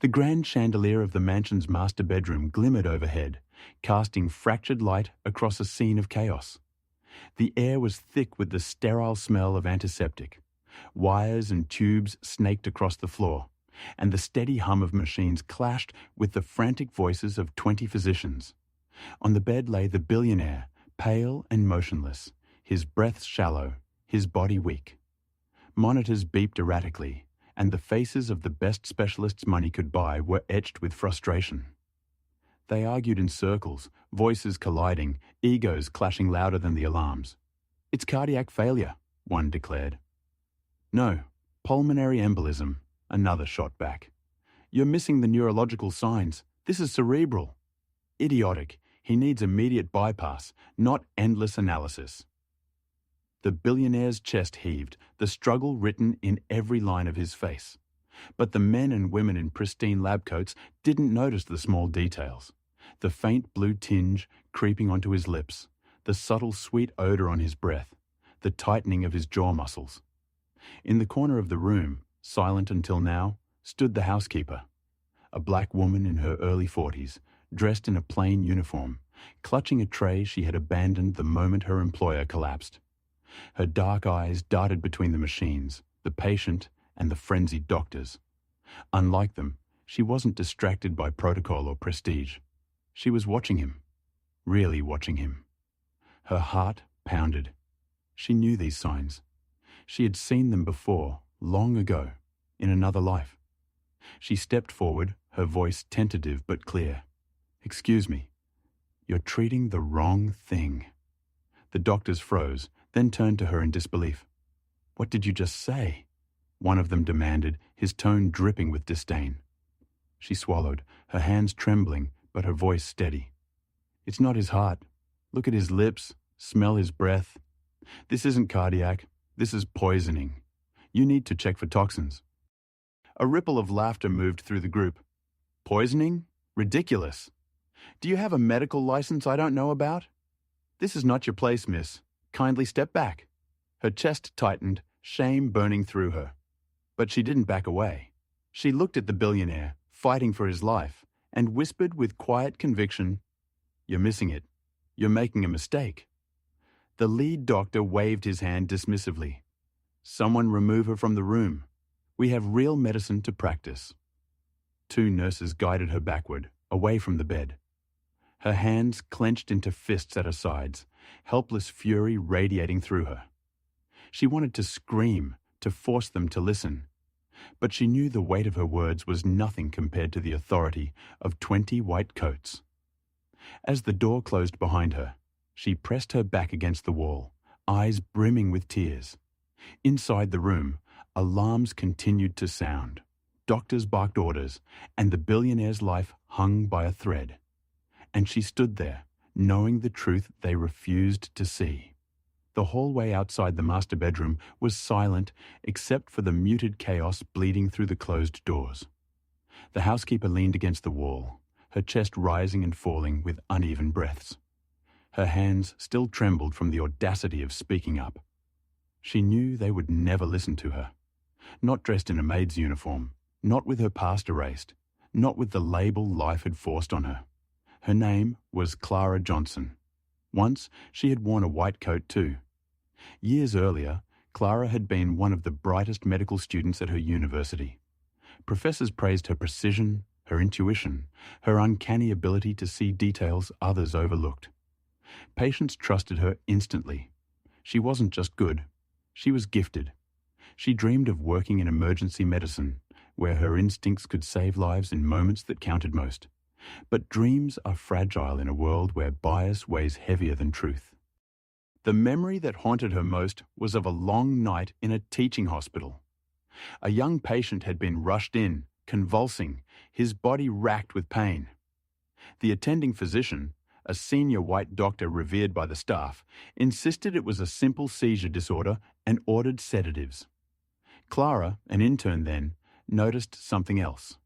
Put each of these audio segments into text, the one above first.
The grand chandelier of the mansion's master bedroom glimmered overhead, casting fractured light across a scene of chaos. The air was thick with the sterile smell of antiseptic. Wires and tubes snaked across the floor, and the steady hum of machines clashed with the frantic voices of 20 physicians. On the bed lay the billionaire, pale and motionless, his breath shallow, his body weak. Monitors beeped erratically, and the faces of the best specialists money could buy were etched with frustration. They argued in circles, voices colliding, egos clashing louder than the alarms. "It's cardiac failure," one declared. "No, pulmonary embolism," another shot back. "You're missing the neurological signs. This is cerebral." "Idiotic. He needs immediate bypass, not endless analysis." The billionaire's chest heaved, the struggle written in every line of his face. But the men and women in pristine lab coats didn't notice the small details. The faint blue tinge creeping onto his lips, the subtle sweet odor on his breath, the tightening of his jaw muscles. In the corner of the room, silent until now, stood the housekeeper, a black woman in her early 40s, dressed in a plain uniform, clutching a tray she had abandoned the moment her employer collapsed. Her dark eyes darted between the machines, the patient, and the frenzied doctors. Unlike them, she wasn't distracted by protocol or prestige. She was watching him, really watching him. Her heart pounded. She knew these signs. She had seen them before, long ago, in another life. She stepped forward, her voice tentative but clear. "Excuse me, you're treating the wrong thing." The doctors froze, then turned to her in disbelief. "What did you just say?" one of them demanded, his tone dripping with disdain. She swallowed, her hands trembling, but her voice steady. "It's not his heart. Look at his lips, smell his breath. This isn't cardiac, this is poisoning. You need to check for toxins." A ripple of laughter moved through the group. "Poisoning? Ridiculous. Do you have a medical license I don't know about? This is not your place, miss. Kindly step back." Her chest tightened, shame burning through her. But she didn't back away. She looked at the billionaire, fighting for his life, and whispered with quiet conviction, "You're missing it. You're making a mistake." The lead doctor waved his hand dismissively. "Someone remove her from the room. We have real medicine to practice." 2 nurses guided her backward, away from the bed. Her hands clenched into fists at her sides, helpless fury radiating through her. She wanted to scream, to force them to listen. But she knew the weight of her words was nothing compared to the authority of 20 white coats. As the door closed behind her, she pressed her back against the wall, eyes brimming with tears. Inside the room, alarms continued to sound. Doctors barked orders, and the billionaire's life hung by a thread. And she stood there, knowing the truth they refused to see. The hallway outside the master bedroom was silent except for the muted chaos bleeding through the closed doors. The housekeeper leaned against the wall, her chest rising and falling with uneven breaths. Her hands still trembled from the audacity of speaking up. She knew they would never listen to her. Not dressed in a maid's uniform, not with her past erased, not with the label life had forced on her. Her name was Clara Johnson. Once, she had worn a white coat too. Years earlier, Clara had been one of the brightest medical students at her university. Professors praised her precision, her intuition, her uncanny ability to see details others overlooked. Patients trusted her instantly. She wasn't just good, she was gifted. She dreamed of working in emergency medicine, where her instincts could save lives in moments that counted most. But dreams are fragile in a world where bias weighs heavier than truth. The memory that haunted her most was of a long night in a teaching hospital. A young patient had been rushed in, convulsing, his body racked with pain. The attending physician, a senior white doctor revered by the staff, insisted it was a simple seizure disorder and ordered sedatives. Clara, an intern then, noticed something else.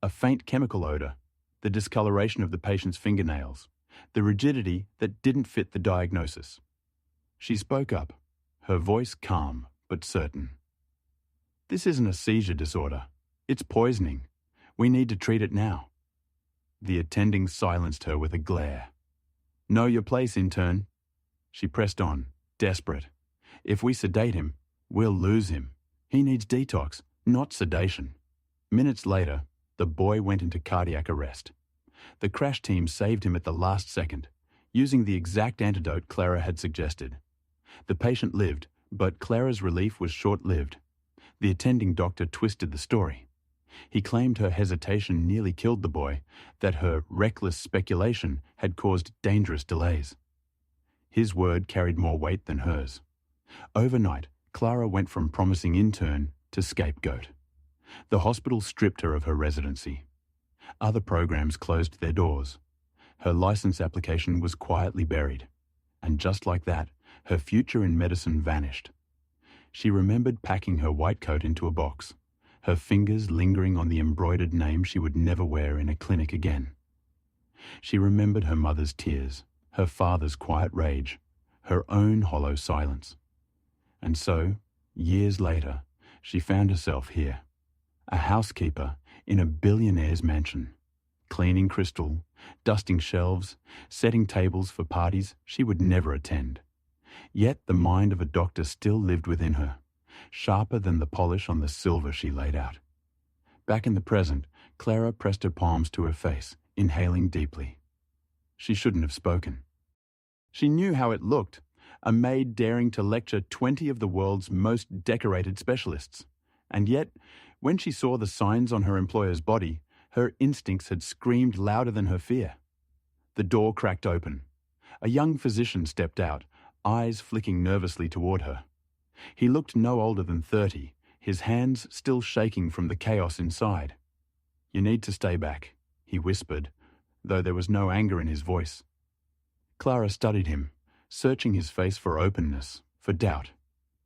A faint chemical odor, the discoloration of the patient's fingernails, the rigidity that didn't fit the diagnosis. She spoke up, her voice calm but certain. "This isn't a seizure disorder. It's poisoning. We need to treat it now. The attending silenced her with a glare. Know your place, intern. She pressed on, desperate. If we sedate him, we'll lose him. He needs detox, not sedation. Minutes later, the boy went into cardiac arrest. The crash team saved him at the last second, using the exact antidote Clara had suggested. The patient lived, but Clara's relief was short-lived. The attending doctor twisted the story. He claimed her hesitation nearly killed the boy, that her reckless speculation had caused dangerous delays. His word carried more weight than hers. Overnight, Clara went from promising intern to scapegoat. The hospital stripped her of her residency. Other programs closed their doors. Her license application was quietly buried. And just like that, her future in medicine vanished. She remembered packing her white coat into a box, her fingers lingering on the embroidered name she would never wear in a clinic again. She remembered her mother's tears, her father's quiet rage, her own hollow silence. And so, years later, she found herself here, a housekeeper in a billionaire's mansion, cleaning crystal, dusting shelves, setting tables for parties she would never attend. Yet the mind of a doctor still lived within her, sharper than the polish on the silver she laid out. Back in the present, Clara pressed her palms to her face, inhaling deeply. She shouldn't have spoken. She knew how it looked, a maid daring to lecture 20 of the world's most decorated specialists. And yet, when she saw the signs on her employer's body, her instincts had screamed louder than her fear. The door cracked open. A young physician stepped out, eyes flicking nervously toward her. He looked no older than 30, his hands still shaking from the chaos inside. "You need to stay back," he whispered, though there was no anger in his voice. Clara studied him, searching his face for openness, for doubt.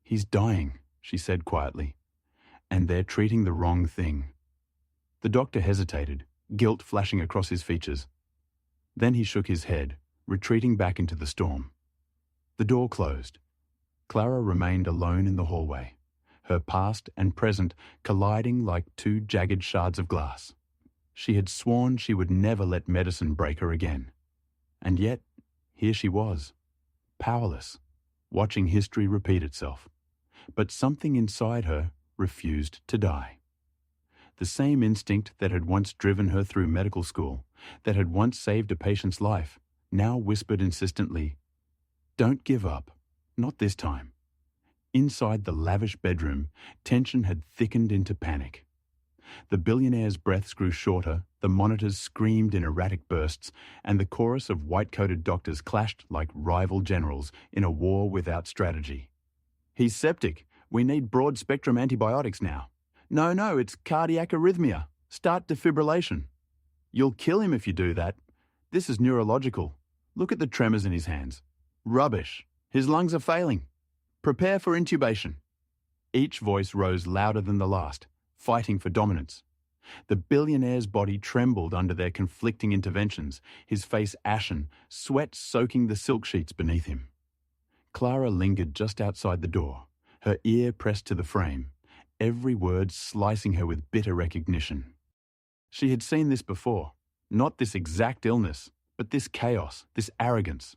"He's dying," she said quietly. "And they're treating the wrong thing." The doctor hesitated, guilt flashing across his features. Then he shook his head, retreating back into the storm. The door closed. Clara remained alone in the hallway, her past and present colliding like two jagged shards of glass. She had sworn she would never let medicine break her again. And yet, here she was, powerless, watching history repeat itself. But something inside her refused to die. The same instinct that had once driven her through medical school, that had once saved a patient's life, now whispered insistently, "Don't give up, not this time." Inside the lavish bedroom, tension had thickened into panic. The billionaire's breaths grew shorter, the monitors screamed in erratic bursts, and the chorus of white-coated doctors clashed like rival generals in a war without strategy. "He's septic. We need broad-spectrum antibiotics now." No, it's cardiac arrhythmia. Start defibrillation." "You'll kill him if you do that. This is neurological. Look at the tremors in his hands." "Rubbish. His lungs are failing. Prepare for intubation." Each voice rose louder than the last, fighting for dominance. The billionaire's body trembled under their conflicting interventions, his face ashen, sweat soaking the silk sheets beneath him. Clara lingered just outside the door, her ear pressed to the frame, every word slicing her with bitter recognition. She had seen this before, not this exact illness, but this chaos, this arrogance.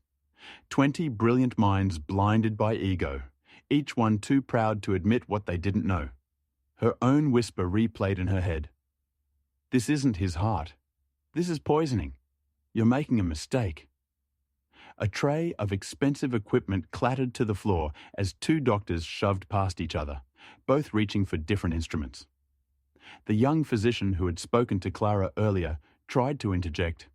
20 brilliant minds blinded by ego, each one too proud to admit what they didn't know. Her own whisper replayed in her head. "This isn't his heart. This is poisoning. You're making a mistake." A tray of expensive equipment clattered to the floor as two doctors shoved past each other, both reaching for different instruments. The young physician who had spoken to Clara earlier tried to interject.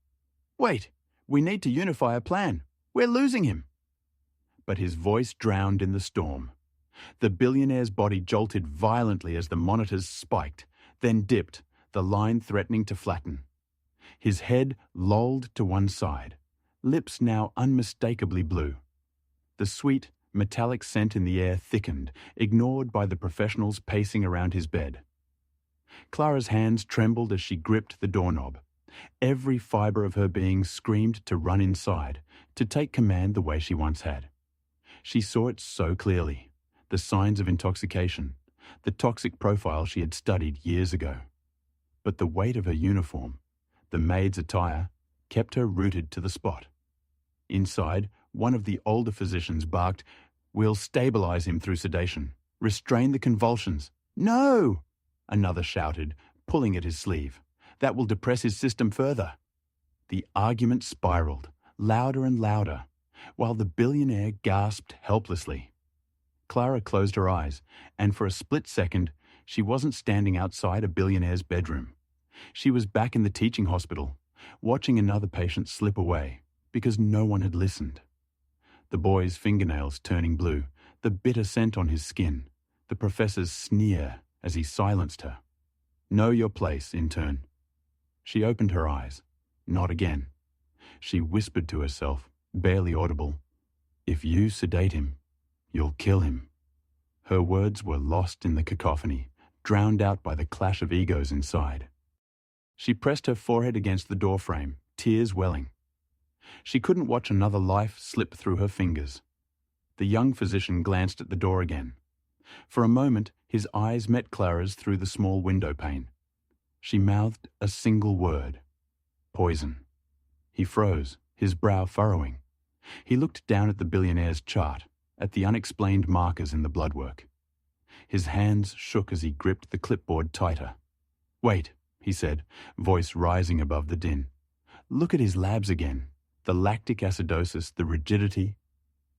"Wait, we need to unify a plan. We're losing him." But his voice drowned in the storm. The billionaire's body jolted violently as the monitors spiked, then dipped, the line threatening to flatten. His head lolled to one side, lips now unmistakably blue. The sweet, metallic scent in the air thickened, ignored by the professionals pacing around his bed. Clara's hands trembled as she gripped the doorknob. Every fibre of her being screamed to run inside, to take command the way she once had. She saw it so clearly, the signs of intoxication, the toxic profile she had studied years ago. But the weight of her uniform, the maid's attire, kept her rooted to the spot. Inside, one of the older physicians barked, "We'll stabilize him through sedation. Restrain the convulsions." "No!" another shouted, pulling at his sleeve. "That will depress his system further." The argument spiraled, louder and louder, while the billionaire gasped helplessly. Clara closed her eyes, and for a split second, she wasn't standing outside a billionaire's bedroom. She was back in the teaching hospital, watching another patient slip away, because no one had listened. The boy's fingernails turning blue, the bitter scent on his skin, the professor's sneer as he silenced her. "Know your place, intern." She opened her eyes. Not again. She whispered to herself, barely audible, "If you sedate him, you'll kill him." Her words were lost in the cacophony, drowned out by the clash of egos inside. She pressed her forehead against the doorframe, tears welling. She couldn't watch another life slip through her fingers. The young physician glanced at the door again. For a moment, his eyes met Clara's through the small window pane. She mouthed a single word: "Poison." He froze, his brow furrowing. He looked down at the billionaire's chart, at the unexplained markers in the bloodwork. His hands shook as he gripped the clipboard tighter. "Wait," he said, voice rising above the din. "Look at his labs again. The lactic acidosis, the rigidity.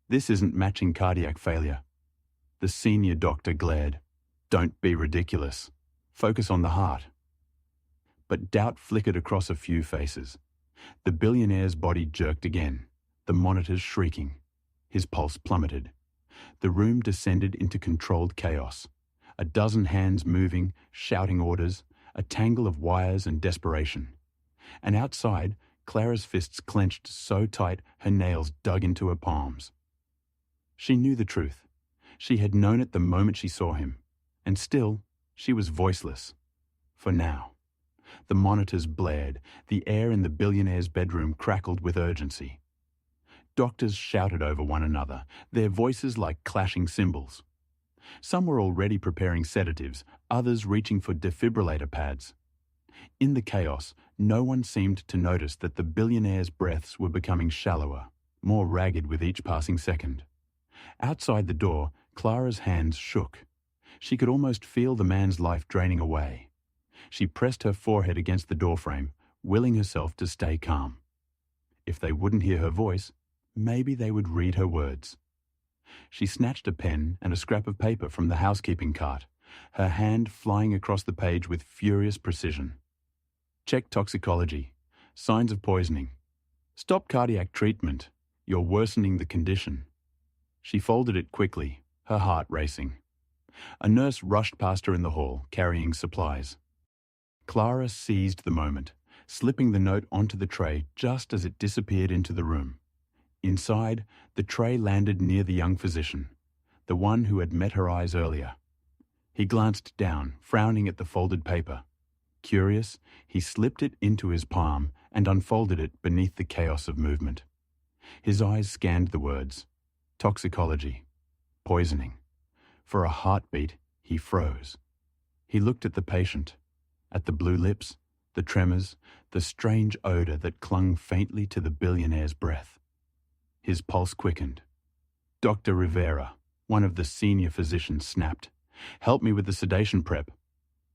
This isn't matching cardiac failure." The senior doctor glared. "Don't be ridiculous. Focus on the heart." But doubt flickered across a few faces. The billionaire's body jerked again, the monitors shrieking. His pulse plummeted. The room descended into controlled chaos. A dozen hands moving, shouting orders, a tangle of wires and desperation. And outside, Clara's fists clenched so tight her nails dug into her palms. She knew the truth. She had known it the moment she saw him. And still, she was voiceless. For now. The monitors blared. The air in the billionaire's bedroom crackled with urgency. Doctors shouted over one another, their voices like clashing cymbals. Some were already preparing sedatives, others reaching for defibrillator pads. In the chaos, no one seemed to notice that the billionaire's breaths were becoming shallower, more ragged with each passing second. Outside the door, Clara's hands shook. She could almost feel the man's life draining away. She pressed her forehead against the doorframe, willing herself to stay calm. If they wouldn't hear her voice, maybe they would read her words. She snatched a pen and a scrap of paper from the housekeeping cart, her hand flying across the page with furious precision. "Check toxicology. Signs of poisoning. Stop cardiac treatment. You're worsening the condition." She folded it quickly, her heart racing. A nurse rushed past her in the hall, carrying supplies. Clara seized the moment, slipping the note onto the tray just as it disappeared into the room. Inside, the tray landed near the young physician, the one who had met her eyes earlier. He glanced down, frowning at the folded paper. Curious, he slipped it into his palm and unfolded it beneath the chaos of movement. His eyes scanned the words: toxicology, poisoning. For a heartbeat, he froze. He looked at the patient, at the blue lips, the tremors, the strange odor that clung faintly to the billionaire's breath. His pulse quickened. "Dr. Rivera," one of the senior physicians snapped. "Help me with the sedation prep."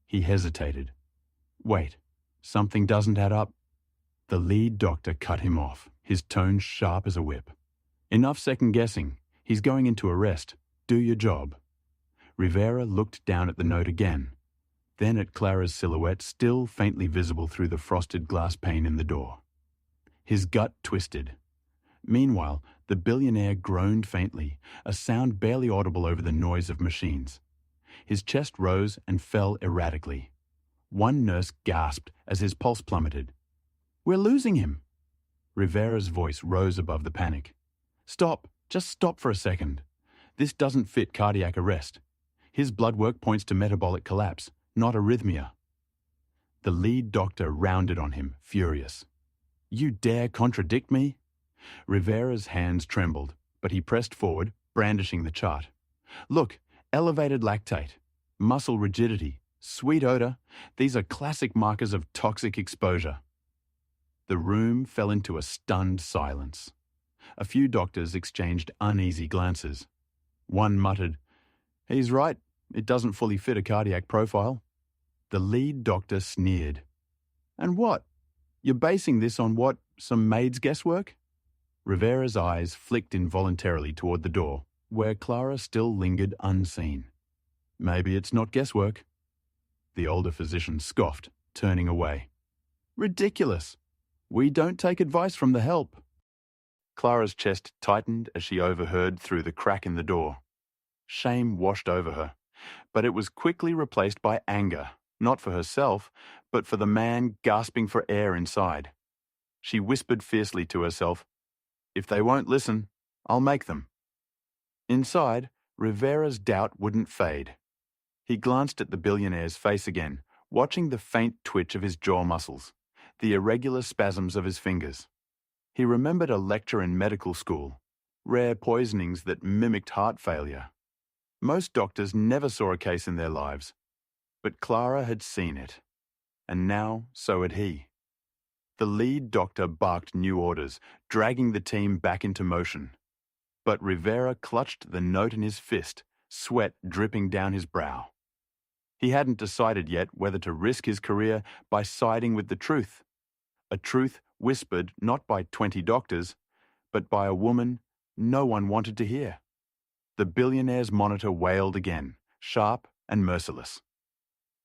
He hesitated. "Wait, something doesn't add up." The lead doctor cut him off, his tone sharp as a whip. "Enough second-guessing. He's going into arrest. Do your job." Rivera looked down at the note again, then at Clara's silhouette still faintly visible through the frosted glass pane in the door. His gut twisted. Meanwhile, the billionaire groaned faintly, a sound barely audible over the noise of machines. His chest rose and fell erratically. One nurse gasped as his pulse plummeted. "We're losing him." Rivera's voice rose above the panic. "Stop, just stop for a second. This doesn't fit cardiac arrest. His blood work points to metabolic collapse, not arrhythmia." The lead doctor rounded on him, furious. "You dare contradict me?" Rivera's hands trembled, but he pressed forward, brandishing the chart. "Look, elevated lactate, muscle rigidity, Sweet odor. These are classic markers of toxic exposure. The room fell into a stunned silence. A few doctors exchanged uneasy glances. One muttered, "He's right. It doesn't fully fit a cardiac profile." The lead doctor sneered. "And what? You're basing this on what? Some maid's guesswork?" Rivera's eyes flicked involuntarily toward the door, where Clara still lingered unseen. "Maybe it's not guesswork." The older physician scoffed, turning away. "Ridiculous. We don't take advice from the help." Clara's chest tightened as she overheard through the crack in the door. Shame washed over her, but it was quickly replaced by anger, not for herself, but for the man gasping for air inside. She whispered fiercely to herself, "If they won't listen, I'll make them." Inside, Rivera's doubt wouldn't fade. He glanced at the billionaire's face again, watching the faint twitch of his jaw muscles, the irregular spasms of his fingers. He remembered a lecture in medical school, rare poisonings that mimicked heart failure. Most doctors never saw a case in their lives, but Clara had seen it, and now so had he. The lead doctor barked new orders, dragging the team back into motion. But Rivera clutched the note in his fist, sweat dripping down his brow. He hadn't decided yet whether to risk his career by siding with the truth, a truth whispered not by 20 doctors, but by a woman no one wanted to hear. The billionaire's monitor wailed again, sharp and merciless.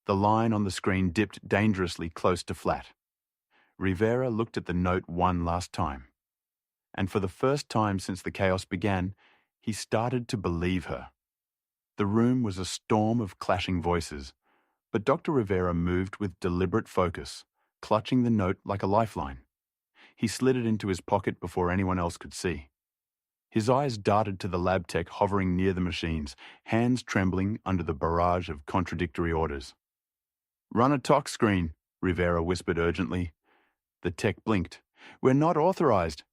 The line on the screen dipped dangerously close to flat. Rivera looked at the note one last time. And for the first time since the chaos began, he started to believe her. The room was a storm of clashing voices, but Dr. Rivera moved with deliberate focus, clutching the note like a lifeline. He slid it into his pocket before anyone else could see. His eyes darted to the lab tech hovering near the machines, hands trembling under the barrage of contradictory orders. "Run a tox screen," Rivera whispered urgently. The tech blinked. "We're not authorized."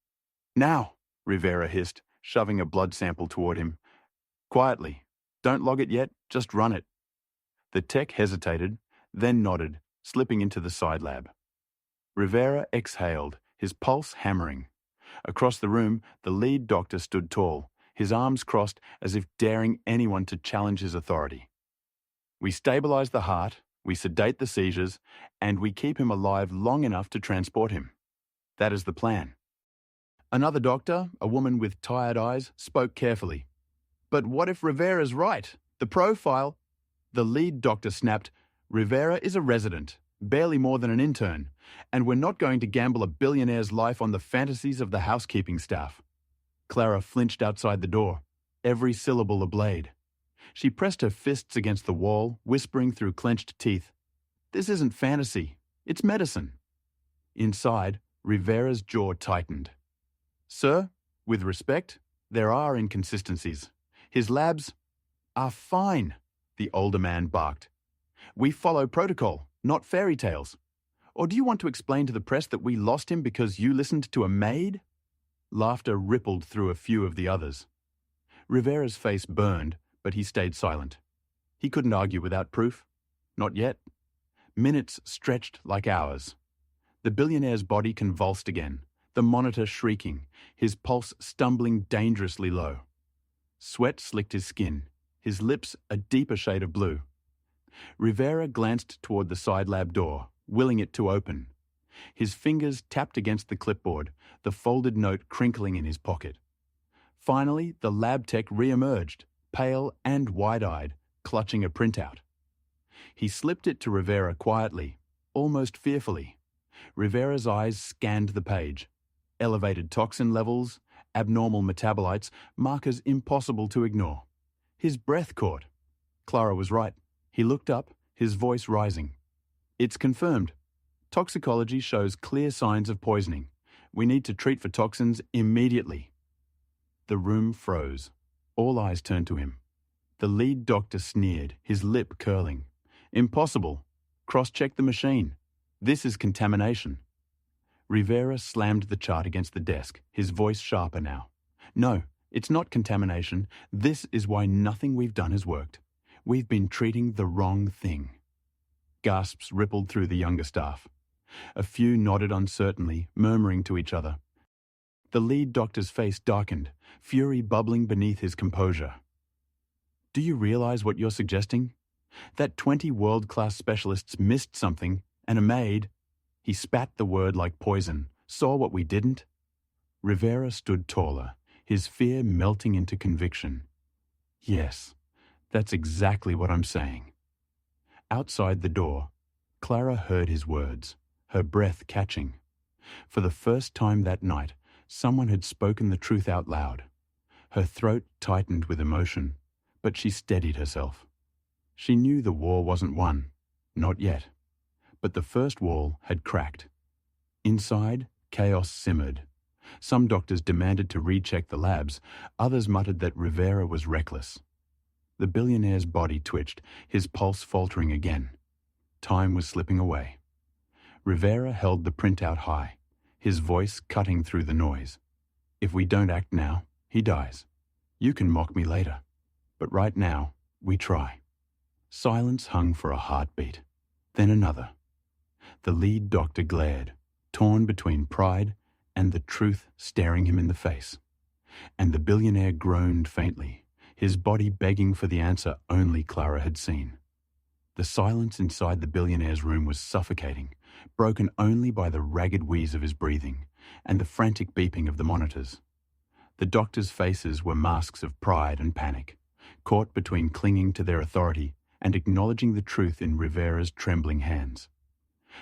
"Now," Rivera hissed, shoving a blood sample toward him. "Quietly. Don't log it yet, just run it." The tech hesitated, then nodded, slipping into the side lab. Rivera exhaled, his pulse hammering. Across the room, the lead doctor stood tall, his arms crossed as if daring anyone to challenge his authority. "We stabilize the heart, we sedate the seizures, and we keep him alive long enough to transport him. That is the plan." Another doctor, a woman with tired eyes, spoke carefully. "But what if Rivera's right? The profile—" The lead doctor snapped, "Rivera is a resident, barely more than an intern, and we're not going to gamble a billionaire's life on the fantasies of the housekeeping staff." Clara flinched outside the door, every syllable a blade. She pressed her fists against the wall, whispering through clenched teeth, "This isn't fantasy, it's medicine." Inside, Rivera's jaw tightened. "Sir, with respect, there are inconsistencies. His labs are fine," the older man barked. "We follow protocol, not fairy tales. Or do you want to explain to the press that we lost him because you listened to a maid?" Laughter rippled through a few of the others. Rivera's face burned, but he stayed silent. He couldn't argue without proof. Not yet. Minutes stretched like hours. The billionaire's body convulsed again, the monitor shrieking, his pulse stumbling dangerously low. Sweat slicked his skin, his lips a deeper shade of blue. Rivera glanced toward the side lab door, willing it to open. His fingers tapped against the clipboard, the folded note crinkling in his pocket. Finally, the lab tech re-emerged, pale and wide-eyed, clutching a printout. He slipped it to Rivera quietly, almost fearfully. Rivera's eyes scanned the page. Elevated toxin levels, abnormal metabolites, markers impossible to ignore. His breath caught. Clara was right. He looked up, his voice rising. "It's confirmed. Toxicology shows clear signs of poisoning. We need to treat for toxins immediately." The room froze. All eyes turned to him. The lead doctor sneered, his lip curling. "Impossible. Cross-check the machine. This is contamination." Rivera slammed the chart against the desk, his voice sharper now. "No, it's not contamination. This is why nothing we've done has worked. We've been treating the wrong thing." Gasps rippled through the younger staff. A few nodded uncertainly, murmuring to each other. The lead doctor's face darkened, fury bubbling beneath his composure. Do you realize what you're suggesting? That 20 world-class specialists missed something, and a maid, he spat the word like poison, saw what we didn't? Rivera stood taller, his fear melting into conviction. Yes, that's exactly what I'm saying. Outside the door, Clara heard his words, her breath catching. For the first time that night, someone had spoken the truth out loud. Her throat tightened with emotion, but she steadied herself. She knew the war wasn't won, not yet. But the first wall had cracked. Inside, chaos simmered. Some doctors demanded to recheck the labs, others muttered that Rivera was reckless. The billionaire's body twitched, his pulse faltering again. Time was slipping away. Rivera held the printout high, his voice cutting through the noise. If we don't act now, he dies. You can mock me later, but right now, we try. Silence hung for a heartbeat, then another. The lead doctor glared, torn between pride and the truth staring him in the face. And the billionaire groaned faintly, his body begging for the answer only Clara had seen. The silence inside the billionaire's room was suffocating, broken only by the ragged wheeze of his breathing and the frantic beeping of the monitors. The doctors' faces were masks of pride and panic, caught between clinging to their authority and acknowledging the truth in Rivera's trembling hands.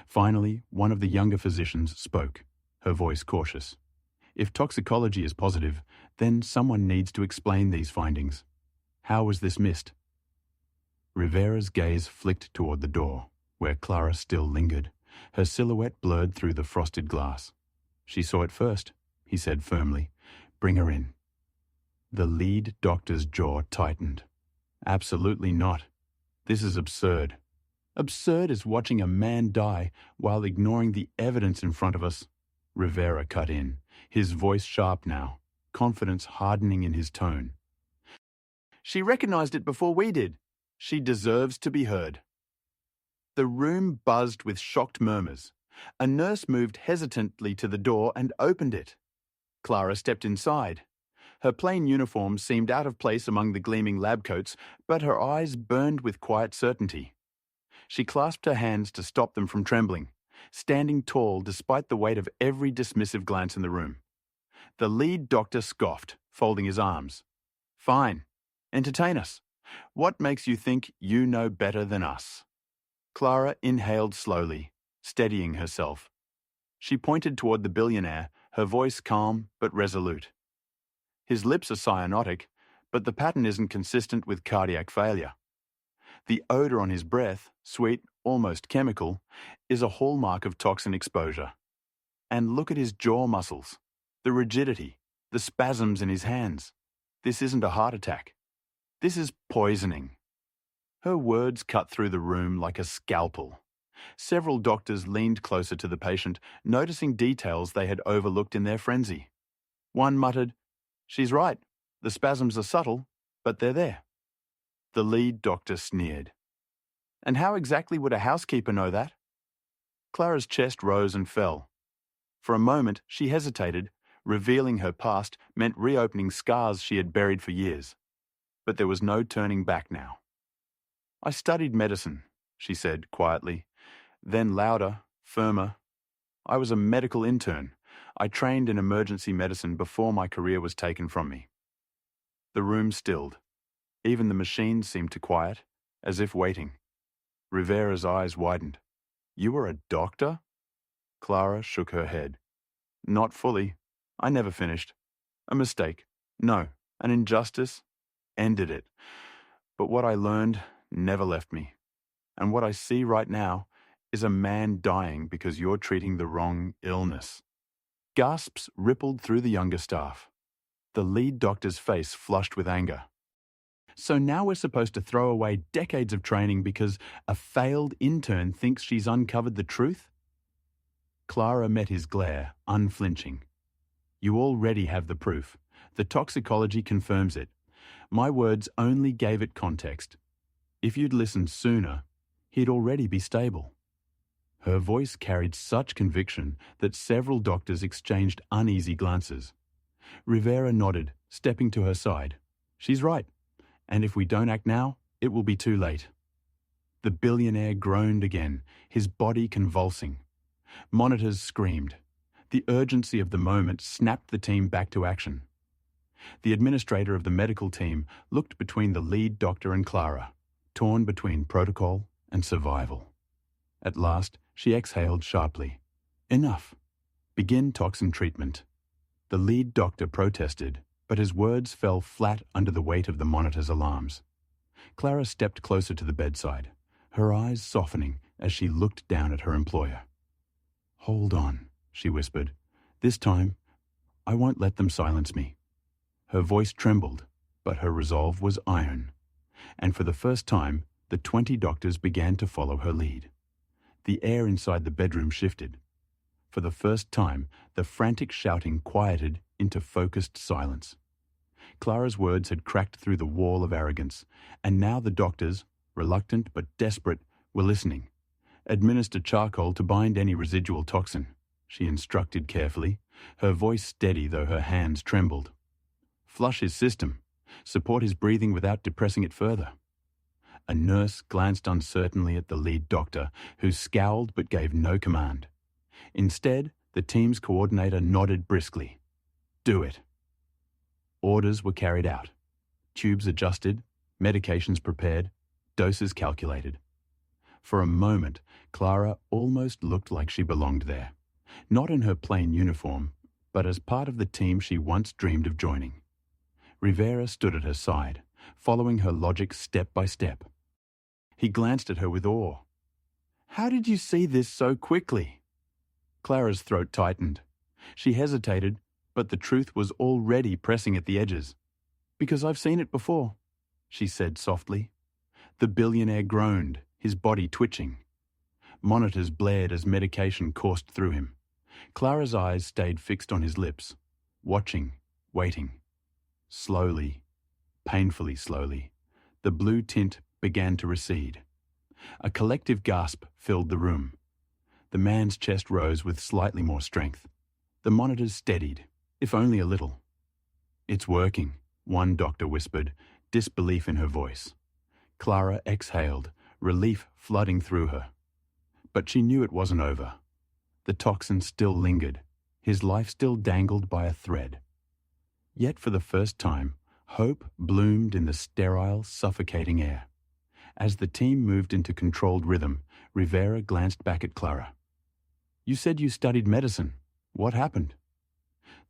Finally, one of the younger physicians spoke, her voice cautious. If toxicology is positive, then someone needs to explain these findings. How was this missed? Rivera's gaze flicked toward the door, where Clara still lingered, her silhouette blurred through the frosted glass. She saw it first, he said firmly. Bring her in. The lead doctor's jaw tightened. Absolutely not. This is absurd. Absurd as watching a man die while ignoring the evidence in front of us. Rivera cut in, his voice sharp now, confidence hardening in his tone. She recognized it before we did. She deserves to be heard. The room buzzed with shocked murmurs. A nurse moved hesitantly to the door and opened it. Clara stepped inside. Her plain uniform seemed out of place among the gleaming lab coats, but her eyes burned with quiet certainty. She clasped her hands to stop them from trembling, standing tall despite the weight of every dismissive glance in the room. The lead doctor scoffed, folding his arms. Fine. Entertain us. What makes you think you know better than us? Clara inhaled slowly, steadying herself. She pointed toward the billionaire, her voice calm but resolute. His lips are cyanotic, but the pattern isn't consistent with cardiac failure. The odor on his breath, sweet, almost chemical, is a hallmark of toxin exposure. And look at his jaw muscles, the rigidity, the spasms in his hands. This isn't a heart attack. This is poisoning. Her words cut through the room like a scalpel. Several doctors leaned closer to the patient, noticing details they had overlooked in their frenzy. One muttered, "She's right. The spasms are subtle, but they're there." The lead doctor sneered. And how exactly would a housekeeper know that? Clara's chest rose and fell. For a moment, she hesitated. Revealing her past meant reopening scars she had buried for years. But there was no turning back now. I studied medicine, she said quietly. Then louder, firmer. I was a medical intern. I trained in emergency medicine before my career was taken from me. The room stilled. Even the machines seemed to quiet, as if waiting. Rivera's eyes widened. You were a doctor? Clara shook her head. Not fully. I never finished. A mistake. No, an injustice. Ended it. But what I learned never left me. And what I see right now is a man dying because you're treating the wrong illness. Gasps rippled through the younger staff. The lead doctor's face flushed with anger. So now we're supposed to throw away decades of training because a failed intern thinks she's uncovered the truth? Clara met his glare, unflinching. You already have the proof. The toxicology confirms it. My words only gave it context. If you'd listened sooner, He'd already be stable. Her voice carried such conviction that several doctors exchanged uneasy glances. Rivera nodded, stepping to her side. She's right, and if we don't act now, it will be too late. The billionaire groaned again, his body convulsing. Monitors screamed. The urgency of the moment snapped the team back to action. The administrator of the medical team looked between the lead doctor and Clara, torn between protocol and survival. At last, she exhaled sharply. Enough. Begin toxin treatment. The lead doctor protested, but his words fell flat under the weight of the monitor's alarms. Clara stepped closer to the bedside, her eyes softening as she looked down at her employer. "Hold on," she whispered. "This time, I won't let them silence me." Her voice trembled, but her resolve was iron. And for the first time, the 20 doctors began to follow her lead. The air inside the bedroom shifted. For the first time, the frantic shouting quieted into focused silence. Clara's words had cracked through the wall of arrogance, and now the doctors, reluctant but desperate, were listening. "Administer charcoal to bind any residual toxin," she instructed carefully, her voice steady though her hands trembled. "Flush his system. Support his breathing without depressing it further." A nurse glanced uncertainly at the lead doctor, who scowled but gave no command. Instead, the team's coordinator nodded briskly. "Do it." Orders were carried out. Tubes adjusted, medications prepared, doses calculated. For a moment, Clara almost looked like she belonged there, not in her plain uniform, but as part of the team she once dreamed of joining. Rivera stood at her side, following her logic step by step. He glanced at her with awe. "How did you see this so quickly?" Clara's throat tightened. She hesitated, but the truth was already pressing at the edges. "Because I've seen it before," she said softly. The billionaire groaned, his body twitching. Monitors blared as medication coursed through him. Clara's eyes stayed fixed on his lips, watching, waiting. Slowly, painfully slowly, the blue tint began to recede. A collective gasp filled the room. The man's chest rose with slightly more strength. The monitors steadied, if only a little. "It's working," one doctor whispered, disbelief in her voice. Clara exhaled, relief flooding through her. But she knew it wasn't over. The toxin still lingered, his life still dangled by a thread. Yet for the first time, hope bloomed in the sterile, suffocating air. As the team moved into controlled rhythm, Rivera glanced back at Clara. "You said you studied medicine. What happened?"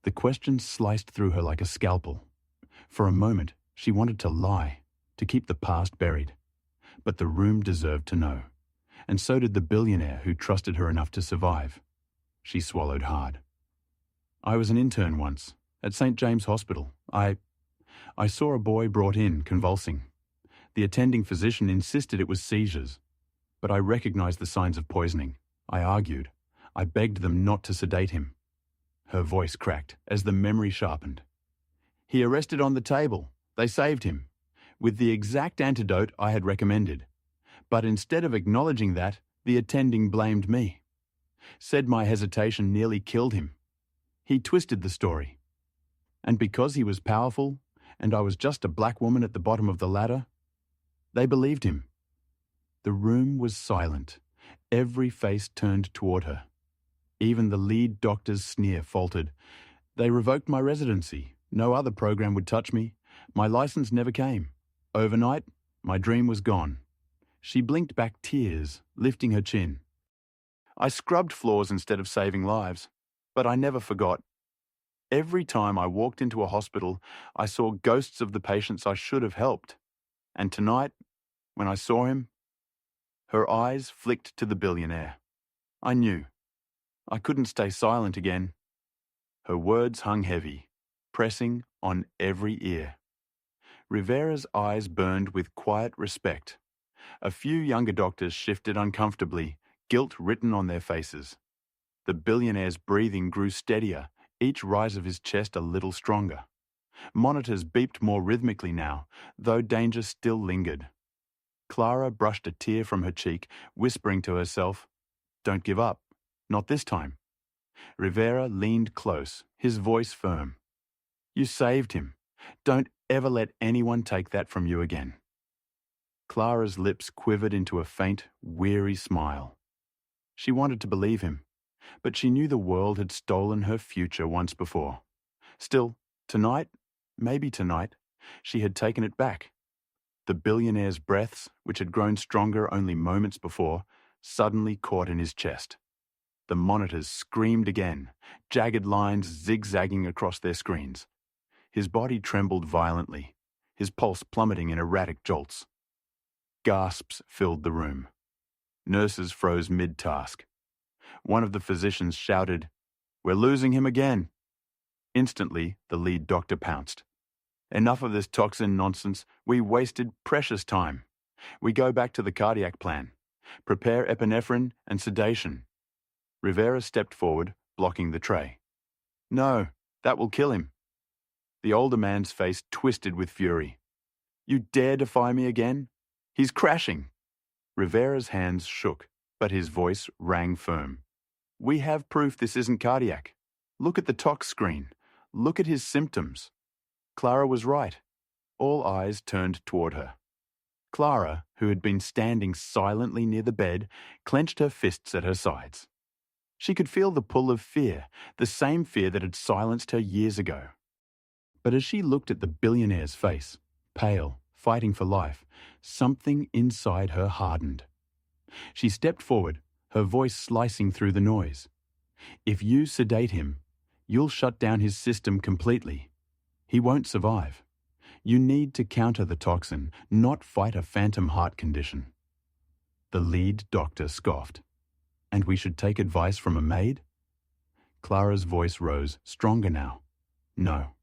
The question sliced through her like a scalpel. For a moment, she wanted to lie, to keep the past buried. But the room deserved to know. And so did the billionaire who trusted her enough to survive. She swallowed hard. "I was an intern once, at St. James Hospital. I saw a boy brought in, convulsing. The attending physician insisted it was seizures. But I recognized the signs of poisoning. I argued. I begged them not to sedate him." Her voice cracked as the memory sharpened. "He arrested on the table. They saved him, with the exact antidote I had recommended. But instead of acknowledging that, the attending blamed me. Said my hesitation nearly killed him. He twisted the story. And because he was powerful, and I was just a black woman at the bottom of the ladder, they believed him." The room was silent. Every face turned toward her. Even the lead doctor's sneer faltered. "They revoked my residency. No other program would touch me. My license never came. Overnight, my dream was gone." She blinked back tears, lifting her chin. "I scrubbed floors instead of saving lives, but I never forgot. Every time I walked into a hospital, I saw ghosts of the patients I should have helped. And tonight, when I saw him..." Her eyes flicked to the billionaire. "I knew. I couldn't stay silent again." Her words hung heavy, pressing on every ear. Rivera's eyes burned with quiet respect. A few younger doctors shifted uncomfortably, guilt written on their faces. The billionaire's breathing grew steadier, each rise of his chest a little stronger. Monitors beeped more rhythmically now, though danger still lingered. Clara brushed a tear from her cheek, whispering to herself, "Don't give up. Not this time." Rivera leaned close, his voice firm. "You saved him. Don't ever let anyone take that from you again." Clara's lips quivered into a faint, weary smile. She wanted to believe him, but she knew the world had stolen her future once before. Still, tonight, maybe tonight, she had taken it back. The billionaire's breaths, which had grown stronger only moments before, suddenly caught in his chest. The monitors screamed again, jagged lines zigzagging across their screens. His body trembled violently, his pulse plummeting in erratic jolts. Gasps filled the room. Nurses froze mid-task. One of the physicians shouted, "We're losing him again." Instantly, the lead doctor pounced. "Enough of this toxin nonsense. We wasted precious time. We go back to the cardiac plan. Prepare epinephrine and sedation." Rivera stepped forward, blocking the tray. "No, that will kill him." The older man's face twisted with fury. "You dare defy me again? He's crashing." Rivera's hands shook, but his voice rang firm. "We have proof this isn't cardiac. Look at the tox screen. Look at his symptoms." Clara was right. All eyes turned toward her. Clara, who had been standing silently near the bed, clenched her fists at her sides. She could feel the pull of fear, the same fear that had silenced her years ago. But as she looked at the billionaire's face, pale, fighting for life, something inside her hardened. She stepped forward, her voice slicing through the noise. "If you sedate him, you'll shut down his system completely. He won't survive. You need to counter the toxin, not fight a phantom heart condition." The lead doctor scoffed. "And we should take advice from a maid?" Clara's voice rose, stronger now. "No.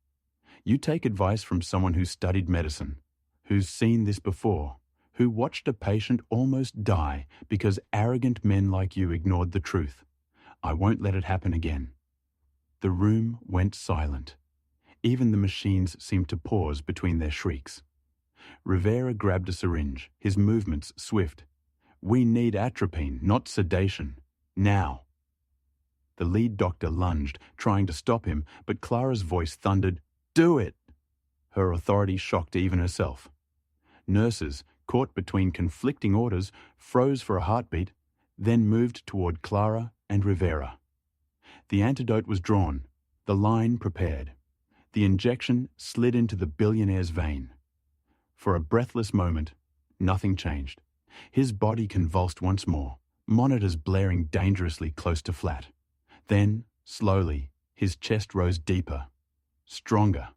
You take advice from someone who studied medicine, who's seen this before, who watched a patient almost die because arrogant men like you ignored the truth. I won't let it happen again." The room went silent. Even the machines seemed to pause between their shrieks. Rivera grabbed a syringe, his movements swift. "We need atropine, not sedation. Now." The lead doctor lunged, trying to stop him, but Clara's voice thundered, "Do it!" Her authority shocked even herself. Nurses, caught between conflicting orders, froze for a heartbeat, then moved toward Clara and Rivera. The antidote was drawn, the line prepared. The injection slid into the billionaire's vein. For a breathless moment, nothing changed. His body convulsed once more, monitors blaring dangerously close to flat. Then, slowly, his chest rose deeper, stronger.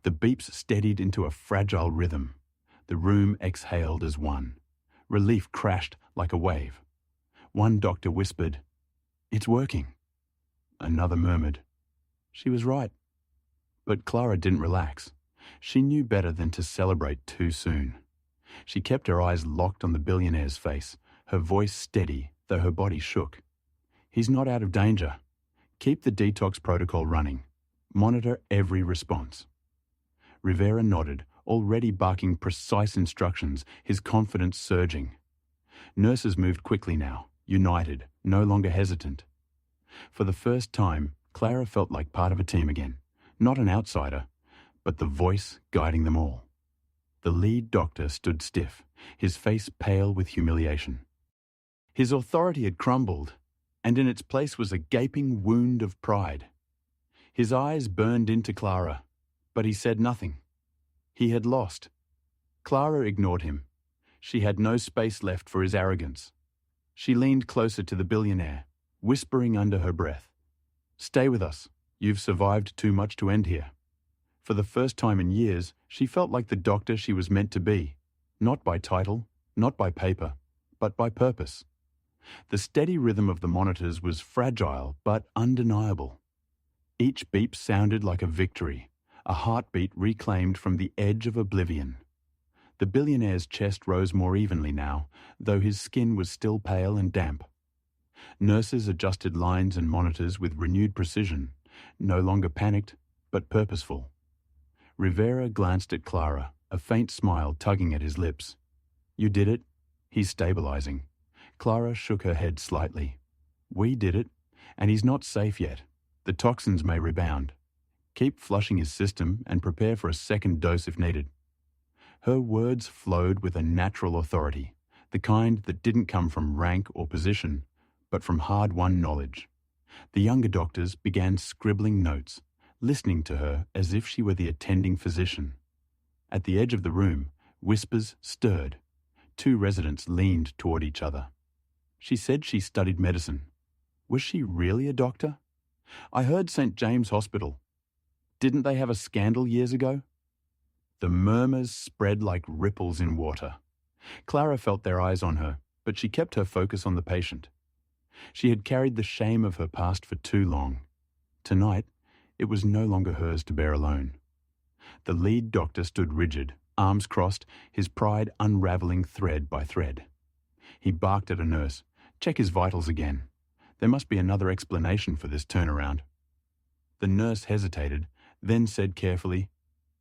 The beeps steadied into a fragile rhythm. The room exhaled as one. Relief crashed like a wave. One doctor whispered, "It's working." Another murmured, "She was right." But Clara didn't relax. She knew better than to celebrate too soon. She kept her eyes locked on the billionaire's face, her voice steady, though her body shook. "He's not out of danger. Keep the detox protocol running. Monitor every response." Rivera nodded, already barking precise instructions, his confidence surging. Nurses moved quickly now, united, no longer hesitant. For the first time, Clara felt like part of a team again, not an outsider, but the voice guiding them all. The lead doctor stood stiff, his face pale with humiliation. His authority had crumbled, and in its place was a gaping wound of pride. His eyes burned into Clara, but he said nothing. He had lost. Clara ignored him. She had no space left for his arrogance. She leaned closer to the billionaire, whispering under her breath, "Stay with us. You've survived too much to end here." For the first time in years, she felt like the doctor she was meant to be, not by title, not by paper, but by purpose. The steady rhythm of the monitors was fragile but undeniable. Each beep sounded like a victory, a heartbeat reclaimed from the edge of oblivion. The billionaire's chest rose more evenly now, though his skin was still pale and damp. Nurses adjusted lines and monitors with renewed precision, no longer panicked, but purposeful. Rivera glanced at Clara, a faint smile tugging at his lips. You did it. He's stabilizing. Clara shook her head slightly. We did it, and he's not safe yet. The toxins may rebound. Keep flushing his system and prepare for a second dose if needed. Her words flowed with a natural authority, the kind that didn't come from rank or position, but from hard-won knowledge. The younger doctors began scribbling notes, listening to her as if she were the attending physician. At the edge of the room, whispers stirred. 2 residents leaned toward each other. She said she studied medicine. Was she really a doctor? I heard St. James Hospital. Didn't they have a scandal years ago? The murmurs spread like ripples in water. Clara felt their eyes on her, but she kept her focus on the patient. She had carried the shame of her past for too long. Tonight, it was no longer hers to bear alone. The lead doctor stood rigid, arms crossed, his pride unravelling thread by thread. He barked at a nurse. Check his vitals again. There must be another explanation for this turnaround. The nurse hesitated, then said carefully,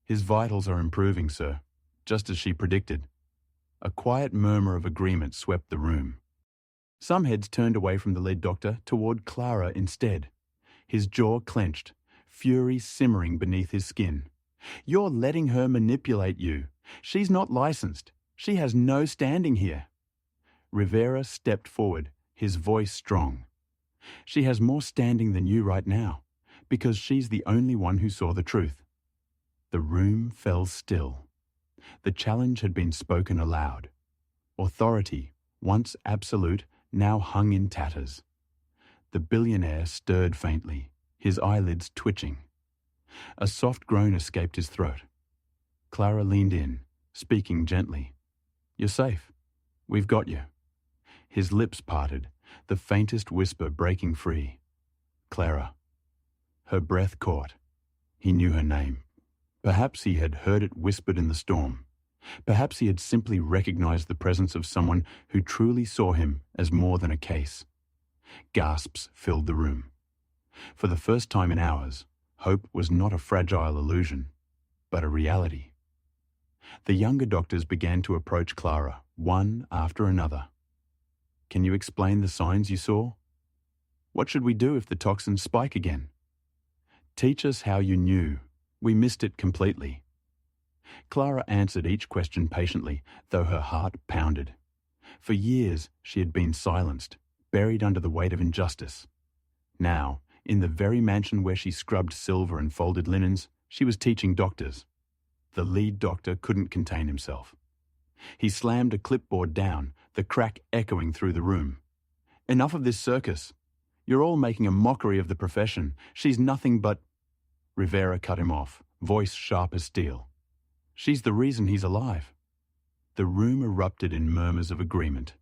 His vitals are improving, sir, just as she predicted. A quiet murmur of agreement swept the room. Some heads turned away from the lead doctor toward Clara instead. His jaw clenched, fury simmering beneath his skin. You're letting her manipulate you. She's not licensed. She has no standing here. Rivera stepped forward, his voice strong. She has more standing than you right now, because she's the only one who saw the truth. The room fell still. The challenge had been spoken aloud. Authority, once absolute, now hung in tatters. The billionaire stirred faintly, his eyelids twitching. A soft groan escaped his throat. Clara leaned in, speaking gently. You're safe. We've got you. His lips parted, the faintest whisper breaking free. Clara. Her breath caught. He knew her name. Perhaps he had heard it whispered in the storm. Perhaps he had simply recognized the presence of someone who truly saw him as more than a case. Gasps filled the room. For the first time in hours, hope was not a fragile illusion, but a reality. The younger doctors began to approach Clara, one after another. Can you explain the signs you saw? What should we do if the toxins spike again? Teach us how you knew. We missed it completely. Clara answered each question patiently, though her heart pounded. For years, she had been silenced, buried under the weight of injustice. Now, in the very mansion where she scrubbed silver and folded linens, she was teaching doctors. The lead doctor couldn't contain himself. He slammed a clipboard down, the crack echoing through the room. Enough of this circus. You're all making a mockery of the profession. She's nothing but... Rivera cut him off, voice sharp as steel. She's the reason he's alive. The room erupted in murmurs of agreement.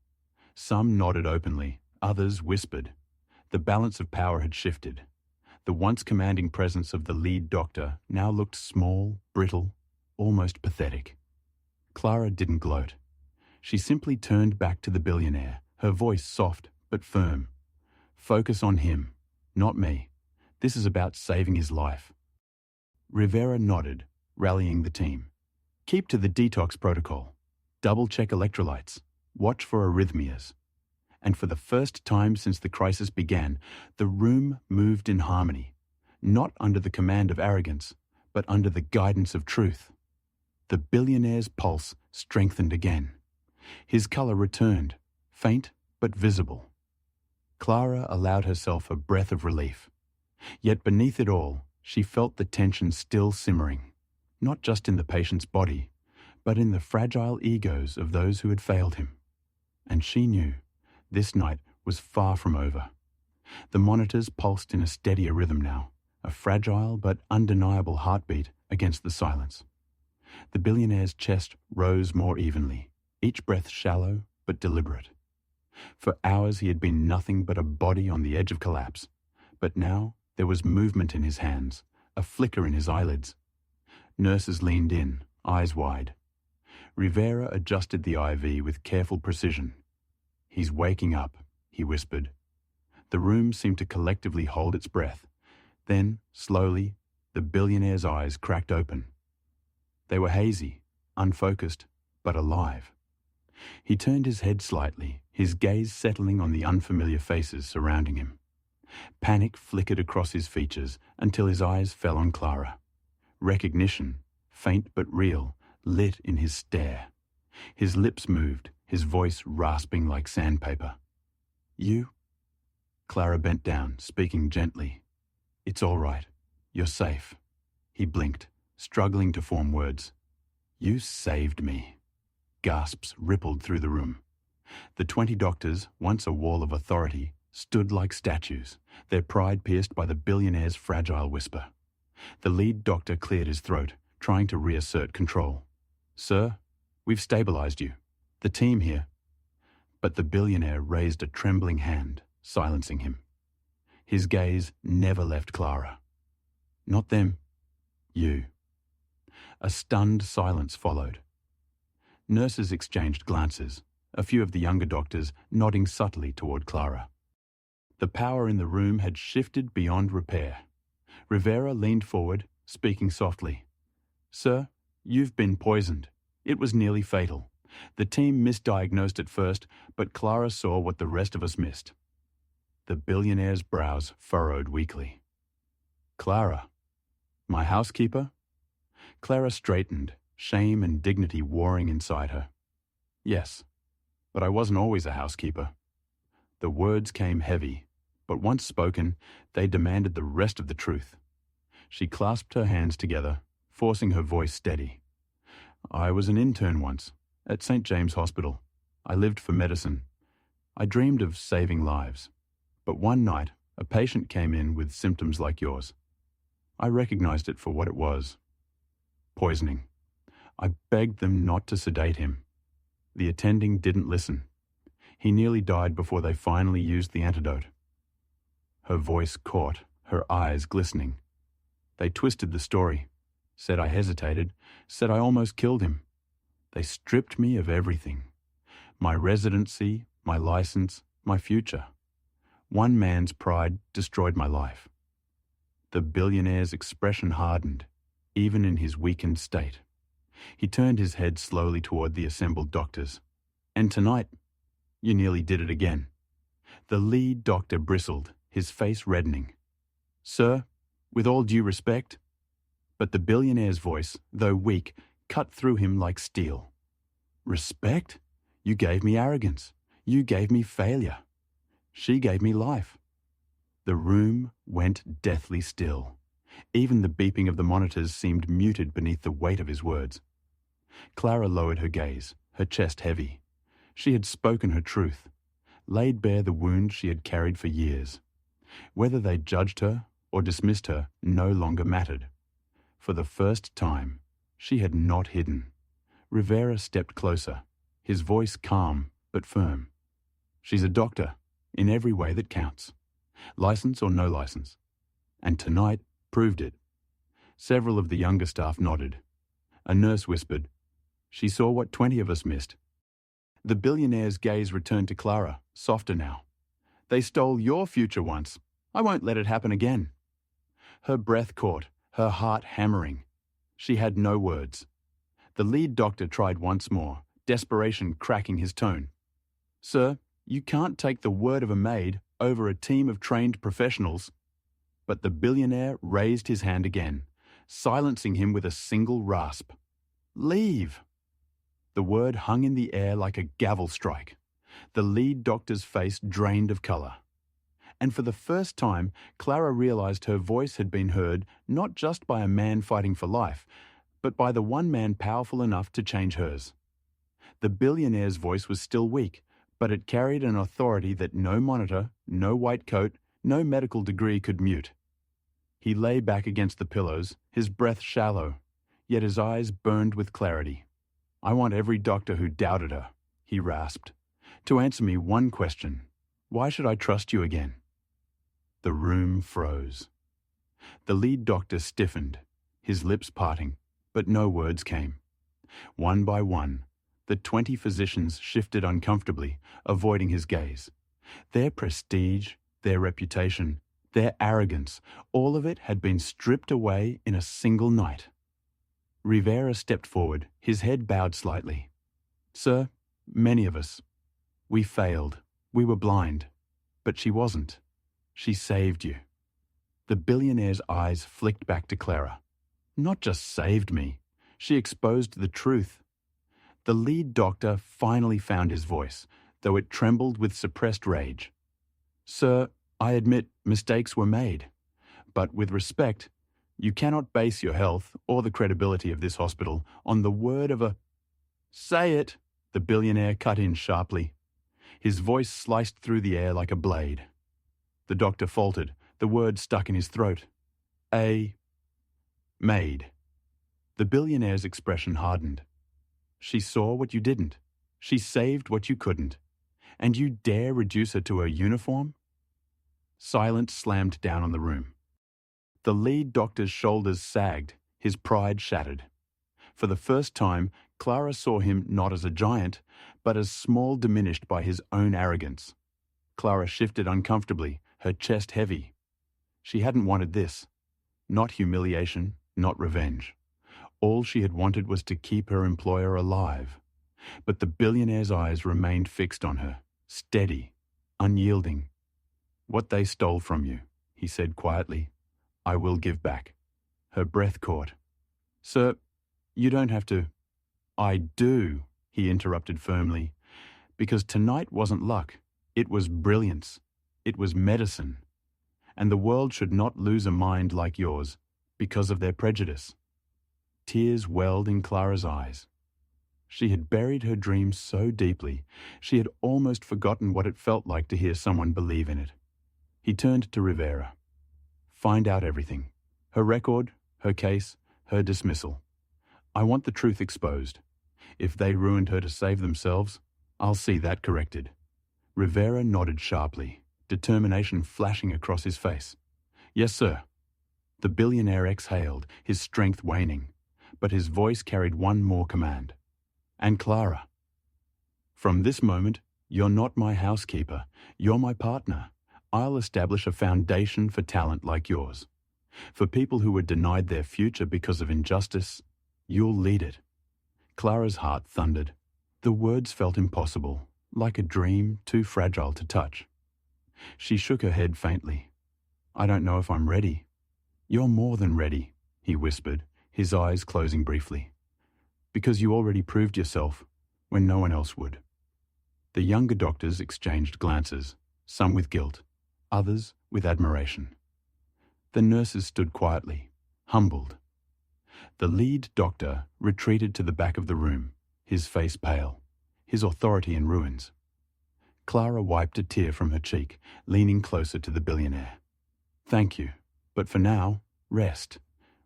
Some nodded openly, others whispered. The balance of power had shifted. The once commanding presence of the lead doctor now looked small, brittle, almost pathetic. Clara didn't gloat. She simply turned back to the billionaire, her voice soft but firm. Focus on him, not me. This is about saving his life. Rivera nodded, rallying the team. Keep to the detox protocol. Double-check electrolytes. Watch for arrhythmias. And for the first time since the crisis began, the room moved in harmony, not under the command of arrogance, but under the guidance of truth. The billionaire's pulse strengthened again. His colour returned, faint but visible. Clara allowed herself a breath of relief. Yet beneath it all, she felt the tension still simmering, not just in the patient's body, but in the fragile egos of those who had failed him. And she knew this night was far from over. The monitors pulsed in a steadier rhythm now, a fragile but undeniable heartbeat against the silence. The billionaire's chest rose more evenly, each breath shallow but deliberate. For hours he had been nothing but a body on the edge of collapse, but now there was movement in his hands, a flicker in his eyelids. Nurses leaned in, eyes wide. Rivera adjusted the IV with careful precision. He's waking up, he whispered. The room seemed to collectively hold its breath. Then, slowly, the billionaire's eyes cracked open. They were hazy, unfocused, but alive. He turned his head slightly, his gaze settling on the unfamiliar faces surrounding him. Panic flickered across his features until his eyes fell on Clara. Recognition, faint but real, lit in his stare. His lips moved, his voice rasping like sandpaper. "You?" Clara bent down, speaking gently. "It's all right. You're safe." He blinked, struggling to form words. "You saved me." Gasps rippled through the room. The 20 doctors, once a wall of authority, stood like statues, their pride pierced by the billionaire's fragile whisper. The lead doctor cleared his throat, trying to reassert control. "Sir, we've stabilized you. The team here." But the billionaire raised a trembling hand, silencing him. His gaze never left Clara. "Not them. You." A stunned silence followed. Nurses exchanged glances, a few of the younger doctors nodding subtly toward Clara. The power in the room had shifted beyond repair. Rivera leaned forward, speaking softly. "Sir, you've been poisoned. It was nearly fatal. The team misdiagnosed at first, but Clara saw what the rest of us missed." The billionaire's brows furrowed weakly. "Clara? My housekeeper?" Clara straightened, shame and dignity warring inside her. "Yes, but I wasn't always a housekeeper." The words came heavy, but once spoken, they demanded the rest of the truth. She clasped her hands together, forcing her voice steady. "I was an intern once, at St. James Hospital. I lived for medicine. I dreamed of saving lives. But one night, a patient came in with symptoms like yours. I recognized it for what it was. Poisoning. I begged them not to sedate him. The attending didn't listen. He nearly died before they finally used the antidote." Her voice caught, her eyes glistening. "They twisted the story, said I hesitated, said I almost killed him. They stripped me of everything. My residency, my license, my future. One man's pride destroyed my life." The billionaire's expression hardened, even in his weakened state. He turned his head slowly toward the assembled doctors. "And tonight, you nearly did it again." The lead doctor bristled, his face reddening. "Sir, with all due respect." But the billionaire's voice, though weak, cut through him like steel. "Respect? You gave me arrogance. You gave me failure. She gave me life." The room went deathly still. Even the beeping of the monitors seemed muted beneath the weight of his words. Clara lowered her gaze, her chest heavy. She had spoken her truth, laid bare the wounds she had carried for years. Whether they judged her or dismissed her no longer mattered. For the first time, she had not hidden. Rivera stepped closer, his voice calm but firm. "She's a doctor, in every way that counts. License or no license. And tonight proved it." Several of the younger staff nodded. A nurse whispered, "She saw what 20 of us missed." The billionaire's gaze returned to Clara, softer now. "They stole your future once. I won't let it happen again." Her breath caught, her heart hammering. She had no words. The lead doctor tried once more, desperation cracking his tone. "Sir, you can't take the word of a maid over a team of trained professionals." But the billionaire raised his hand again, silencing him with a single rasp. "Leave!" The word hung in the air like a gavel strike. The lead doctor's face drained of color. And for the first time, Clara realized her voice had been heard not just by a man fighting for life, but by the one man powerful enough to change hers. The billionaire's voice was still weak, but it carried an authority that no monitor, no white coat, no medical degree could mute. He lay back against the pillows, his breath shallow, yet his eyes burned with clarity. "I want every doctor who doubted her," he rasped, "to answer me one question. Why should I trust you again?" The room froze. The lead doctor stiffened, his lips parting, but no words came. One by one, the 20 physicians shifted uncomfortably, avoiding his gaze. Their prestige, their reputation, their arrogance, all of it had been stripped away in a single night. Rivera stepped forward, his head bowed slightly. "Sir, Many of us. We failed. We were blind. But she wasn't. She saved you." The billionaire's eyes flicked back to Clara. "Not just saved me. She exposed the truth." The lead doctor finally found his voice, though it trembled with suppressed rage. "Sir, I admit mistakes were made. But with respect, you cannot base your health or the credibility of this hospital on the word of a—" "Say it," the billionaire cut in sharply. His voice sliced through the air like a blade. The doctor faltered, the word stuck in his throat. Maid. The billionaire's expression hardened. "She saw what you didn't. She saved what you couldn't. And you dare reduce her to a uniform?" Silence slammed down on the room. The lead doctor's shoulders sagged, his pride shattered. For the first time, Clara saw him not as a giant, but as small, diminished by his own arrogance. Clara shifted uncomfortably, her chest heavy. She hadn't wanted this. Not humiliation, not revenge. All she had wanted was to keep her employer alive. But the billionaire's eyes remained fixed on her, steady, unyielding. "What they stole from you," he said quietly, "I will give back." Her breath caught. "Sir, you don't have to—" "I do," he interrupted firmly, "because tonight wasn't luck. It was brilliance. It was medicine. And the world should not lose a mind like yours because of their prejudice." Tears welled in Clara's eyes. She had buried her dreams so deeply, she had almost forgotten what it felt like to hear someone believe in it. He turned to Rivera. "Find out everything. Her record, her case, her dismissal. I want the truth exposed. If they ruined her to save themselves, I'll see that corrected." Rivera nodded sharply, determination flashing across his face. "Yes, sir." The billionaire exhaled, his strength waning, but his voice carried one more command. "And Clara, from this moment, you're not my housekeeper, you're my partner. I'll establish a foundation for talent like yours. For people who were denied their future because of injustice, you'll lead it." Clara's heart thundered. The words felt impossible, like a dream too fragile to touch. She shook her head faintly. "I don't know if I'm ready." "You're more than ready," he whispered, his eyes closing briefly. "Because you already proved yourself when no one else would." The younger doctors exchanged glances, some with guilt, others with admiration. The nurses stood quietly, humbled. The lead doctor retreated to the back of the room, his face pale, his authority in ruins. Clara wiped a tear from her cheek, leaning closer to the billionaire. "Thank you, but for now, rest.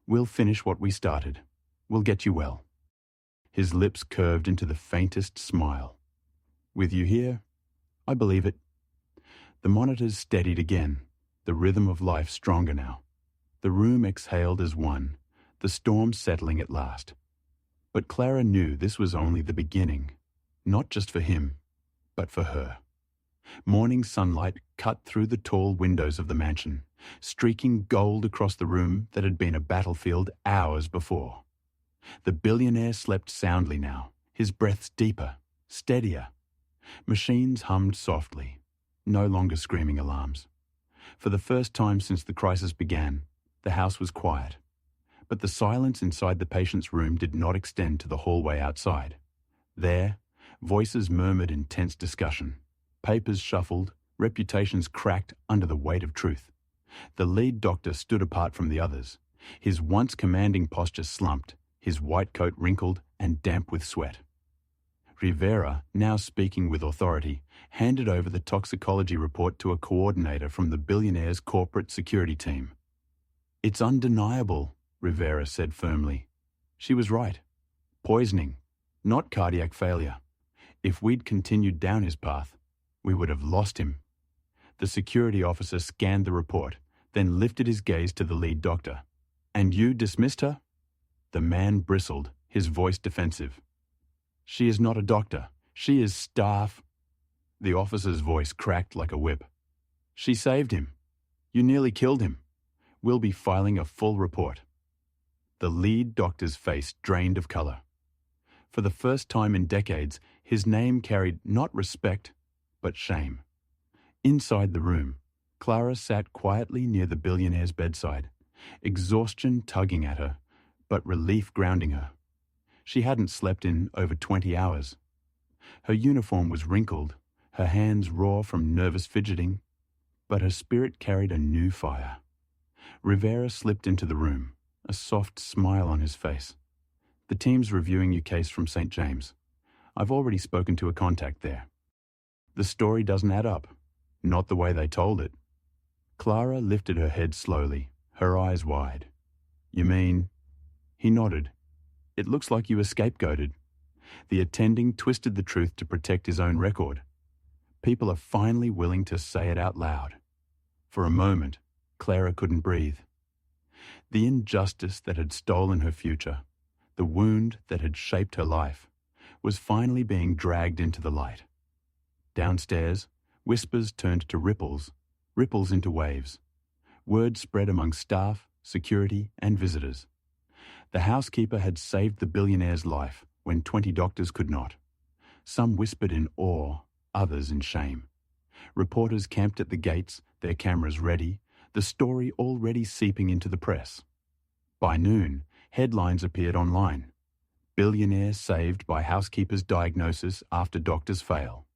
We'll finish what we started. We'll get you well." His lips curved into the faintest smile. "With you here, I believe it." The monitors steadied again, the rhythm of life stronger now. The room exhaled as one, the storm settling at last. But Clara knew this was only the beginning, not just for him, but for her. Morning sunlight cut through the tall windows of the mansion, streaking gold across the room that had been a battlefield hours before. The billionaire slept soundly now, his breaths deeper, steadier. Machines hummed softly, no longer screaming alarms. For the first time since the crisis began, the house was quiet. But the silence inside the patient's room did not extend to the hallway outside. There, voices murmured in tense discussion. Papers shuffled, reputations cracked under the weight of truth. The lead doctor stood apart from the others. His once commanding posture slumped, his white coat wrinkled and damp with sweat. Rivera, now speaking with authority, handed over the toxicology report to a coordinator from the billionaire's corporate security team. "It's undeniable," Rivera said firmly. "She was right. Poisoning, not cardiac failure. If we'd continued down his path, we would have lost him." The security officer scanned the report, then lifted his gaze to the lead doctor. "And you dismissed her?" The man bristled, his voice defensive. "She is not a doctor. She is staff." The officer's voice cracked like a whip. "She saved him. You nearly killed him. We'll be filing a full report." The lead doctor's face drained of color. For the first time in decades, His name carried not respect, but shame. Inside the room, Clara sat quietly near the billionaire's bedside, exhaustion tugging at her, but relief grounding her. She hadn't slept in over 20 hours. Her uniform was wrinkled, her hands raw from nervous fidgeting, but her spirit carried a new fire. Rivera slipped into the room, a soft smile on his face. "The team's reviewing your case from St. James. I've already spoken to a contact there. The story doesn't add up. Not the way they told it." Clara lifted her head slowly, her eyes wide. "You mean?" He nodded. "It looks like you were scapegoated." The attending twisted the truth to protect his own record. People are finally willing to say it out loud. For a moment, Clara couldn't breathe. The injustice that had stolen her future, the wound that had shaped her life, was finally being dragged into the light. Downstairs, whispers turned to ripples, ripples into waves. Word spread among staff, security, and visitors. The housekeeper had saved the billionaire's life when 20 doctors could not. Some whispered in awe, others in shame. Reporters camped at the gates, their cameras ready, the story already seeping into the press. By noon, headlines appeared online. "Billionaire saved by housekeeper's diagnosis after doctors fail."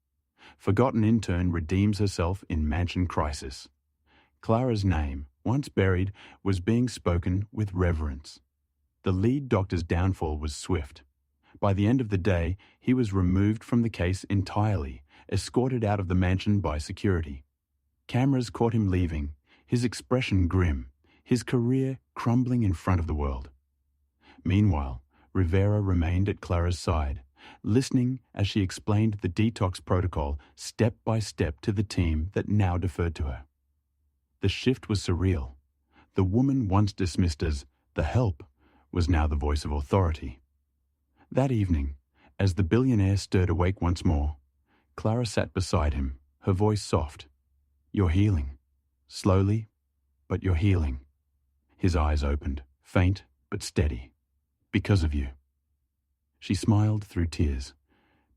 "Forgotten intern redeems herself in mansion crisis." Clara's name, once buried, was being spoken with reverence. The lead doctor's downfall was swift. By the end of the day, he was removed from the case entirely, escorted out of the mansion by security. Cameras caught him leaving, his expression grim, his career crumbling in front of the world. Meanwhile, Rivera remained at Clara's side, listening as she explained the detox protocol step by step to the team that now deferred to her. The shift was surreal. The woman once dismissed as the help was now the voice of authority. That evening, as the billionaire stirred awake once more, Clara sat beside him, her voice soft. "You're healing. Slowly, but you're healing." His eyes opened, faint but steady. "Because of you." She smiled through tears.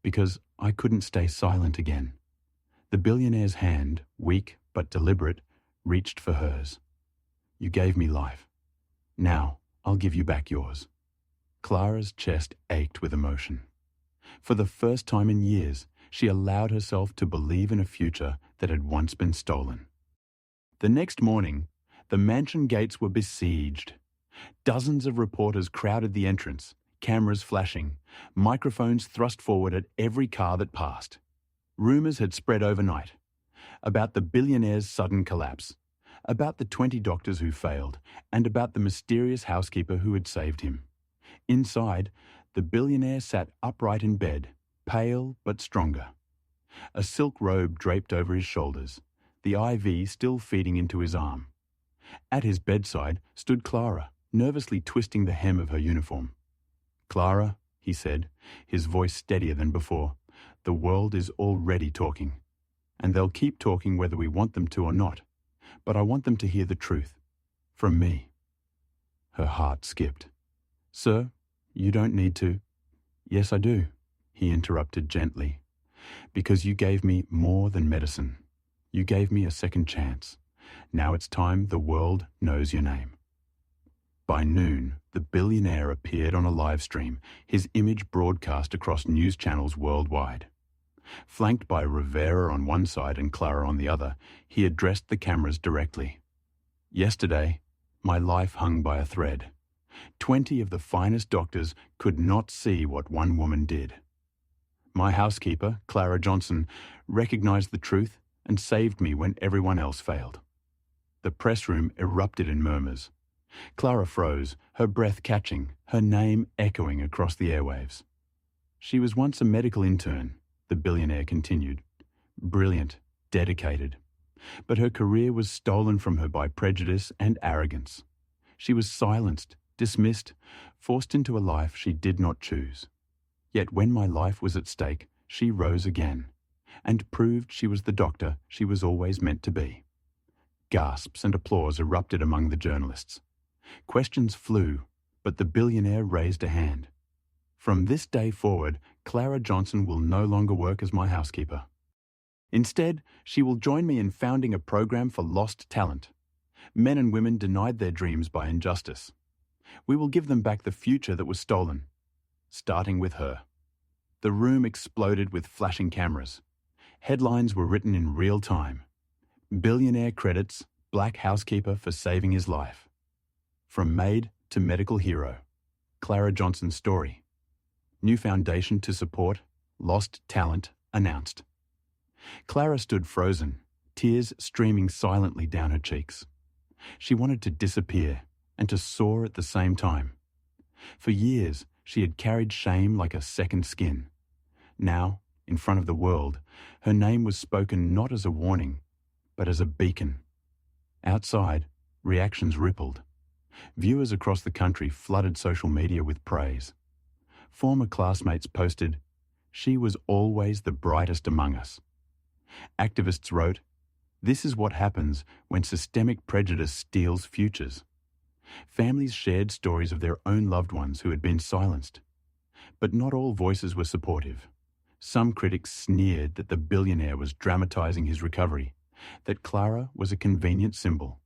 "Because I couldn't stay silent again." The billionaire's hand, weak but deliberate, reached for hers. "You gave me life. Now I'll give you back yours." Clara's chest ached with emotion. For the first time in years, she allowed herself to believe in a future that had once been stolen. The next morning, the mansion gates were besieged. Dozens of reporters crowded the entrance, cameras flashing, microphones thrust forward at every car that passed. Rumours had spread overnight about the billionaire's sudden collapse, about the 20 doctors who failed, and about the mysterious housekeeper who had saved him. Inside, the billionaire sat upright in bed, pale but stronger. A silk robe draped over his shoulders, the IV still feeding into his arm. At his bedside stood Clara, nervously twisting the hem of her uniform. "Clara," he said, his voice steadier than before, "the world is already talking. And they'll keep talking whether we want them to or not. But I want them to hear the truth. From me." Her heart skipped. "Sir, you don't need to." "Yes, I do," he interrupted gently. "Because you gave me more than medicine. You gave me a second chance. Now it's time the world knows your name." By noon, the billionaire appeared on a live stream, his image broadcast across news channels worldwide. Flanked by Rivera on one side and Clara on the other, he addressed the cameras directly. "Yesterday, my life hung by a thread. 20 of the finest doctors could not see what one woman did. My housekeeper, Clara Johnson, recognized the truth and saved me when everyone else failed." The press room erupted in murmurs. Clara froze, her breath catching, her name echoing across the airwaves. "She was once a medical intern," the billionaire continued. "Brilliant, dedicated. But her career was stolen from her by prejudice and arrogance. She was silenced, dismissed, forced into a life she did not choose. Yet when my life was at stake, she rose again, and proved she was the doctor she was always meant to be." Gasps and applause erupted among the journalists. Questions flew, but the billionaire raised a hand. "From this day forward, Clara Johnson will no longer work as my housekeeper. Instead, she will join me in founding a program for lost talent. Men and women denied their dreams by injustice. We will give them back the future that was stolen, starting with her. The room exploded with flashing cameras. Headlines were written in real time. Billionaire credits Black housekeeper for saving his life. From maid to medical hero. Clara Johnson's story. New foundation to support lost talent announced. Clara stood frozen, tears streaming silently down her cheeks. She wanted to disappear and to soar at the same time. For years, she had carried shame like a second skin. Now, in front of the world, her name was spoken not as a warning, but as a beacon. Outside, reactions rippled. Viewers across the country flooded social media with praise. Former classmates posted, "She was always the brightest among us." Activists wrote, "This is what happens when systemic prejudice steals futures." Families shared stories of their own loved ones who had been silenced. But not all voices were supportive. Some critics sneered that the billionaire was dramatizing his recovery, that Clara was a convenient symbol.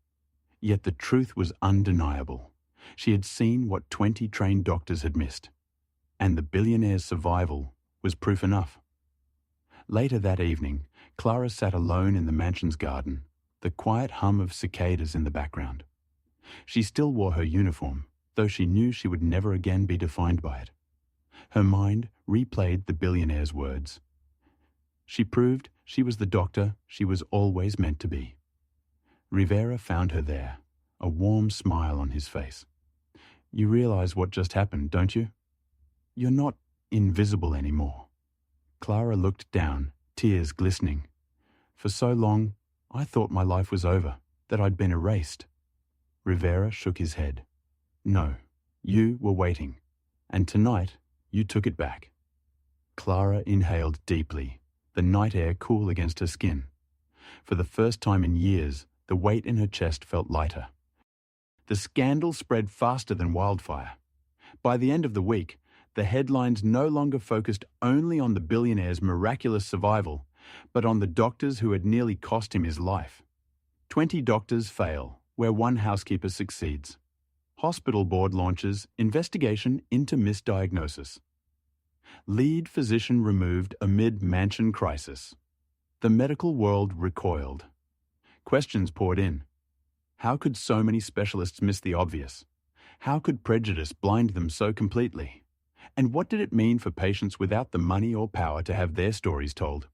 Yet the truth was undeniable. She had seen what 20 trained doctors had missed. And the billionaire's survival was proof enough. Later that evening, Clara sat alone in the mansion's garden, the quiet hum of cicadas in the background. She still wore her uniform, though she knew she would never again be defined by it. Her mind replayed the billionaire's words. She proved she was the doctor she was always meant to be. Rivera found her there, a warm smile on his face. "You realize what just happened, don't you? You're not invisible anymore." Clara looked down, tears glistening. "For so long, I thought my life was over, that I'd been erased." Rivera shook his head. "No, you were waiting, and tonight you took it back." Clara inhaled deeply, the night air cool against her skin. For the first time in years, the weight in her chest felt lighter. The scandal spread faster than wildfire. By the end of the week, the headlines no longer focused only on the billionaire's miraculous survival, but on the doctors who had nearly cost him his life. 20 doctors fail, where one housekeeper succeeds. Hospital board launches investigation into misdiagnosis. Lead physician removed amid mansion crisis. The medical world recoiled. Questions poured in. How could so many specialists miss the obvious? How could prejudice blind them so completely? And what did it mean for patients without the money or power to have their stories told?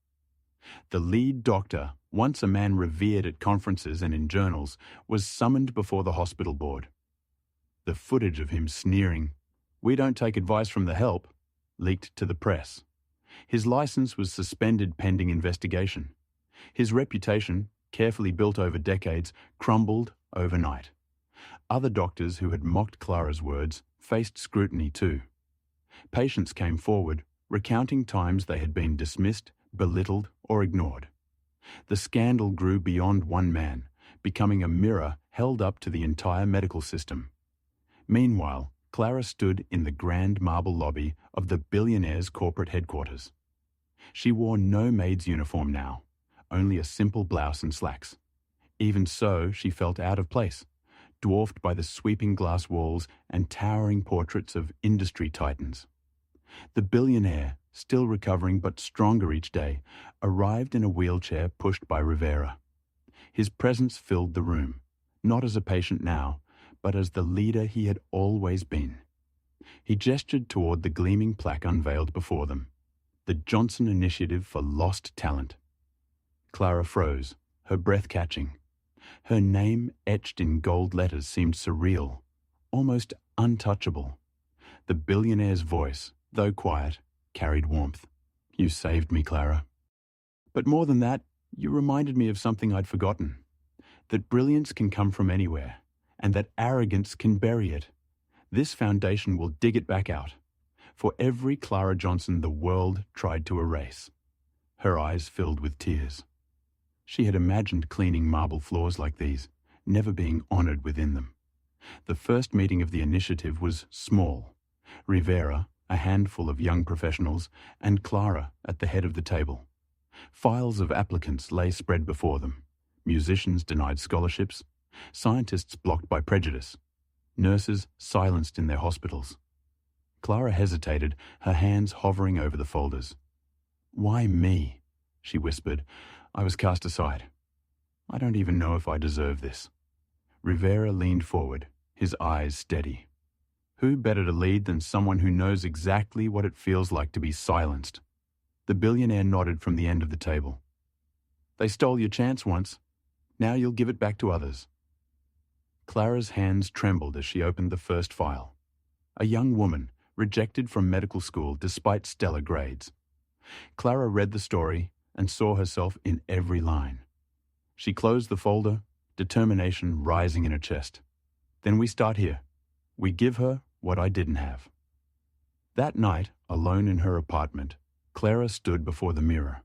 The lead doctor, once a man revered at conferences and in journals, was summoned before the hospital board. The footage of him sneering, "We don't take advice from the help," leaked to the press. His license was suspended pending investigation. His reputation, carefully built over decades, crumbled overnight. Other doctors who had mocked Clara's words faced scrutiny too. Patients came forward, recounting times they had been dismissed, belittled, or ignored. The scandal grew beyond one man, becoming a mirror held up to the entire medical system. Meanwhile, Clara stood in the grand marble lobby of the billionaire's corporate headquarters. She wore no maid's uniform now, only a simple blouse and slacks. Even so, she felt out of place, dwarfed by the sweeping glass walls and towering portraits of industry titans. The billionaire, still recovering but stronger each day, arrived in a wheelchair pushed by Rivera. His presence filled the room, not as a patient now, but as the leader he had always been. He gestured toward the gleaming plaque unveiled before them, the Johnson Initiative for Lost Talent. Clara froze, her breath catching. Her name etched in gold letters seemed surreal, almost untouchable. The billionaire's voice, though quiet, carried warmth. "You saved me, Clara. But more than that, you reminded me of something I'd forgotten. That brilliance can come from anywhere, and that arrogance can bury it. This foundation will dig it back out. For every Clara Johnson the world tried to erase." Her eyes filled with tears. She had imagined cleaning marble floors like these, never being honored within them. The first meeting of the initiative was small. Rivera, a handful of young professionals, and Clara at the head of the table. Files of applicants lay spread before them. Musicians denied scholarships, scientists blocked by prejudice, nurses silenced in their hospitals. Clara hesitated, her hands hovering over the folders. "Why me?" she whispered. I was cast aside. "I don't even know if I deserve this." Rivera leaned forward, his eyes steady. Who better to lead than someone who knows exactly what it feels like to be silenced? The billionaire nodded from the end of the table. "They stole your chance once. Now you'll give it back to others." Clara's hands trembled as she opened the first file. A young woman, rejected from medical school despite stellar grades. Clara read the story and saw herself in every line. She closed the folder, determination rising in her chest. "Then we start here. We give her what I didn't have." That night, alone in her apartment, Clara stood before the mirror.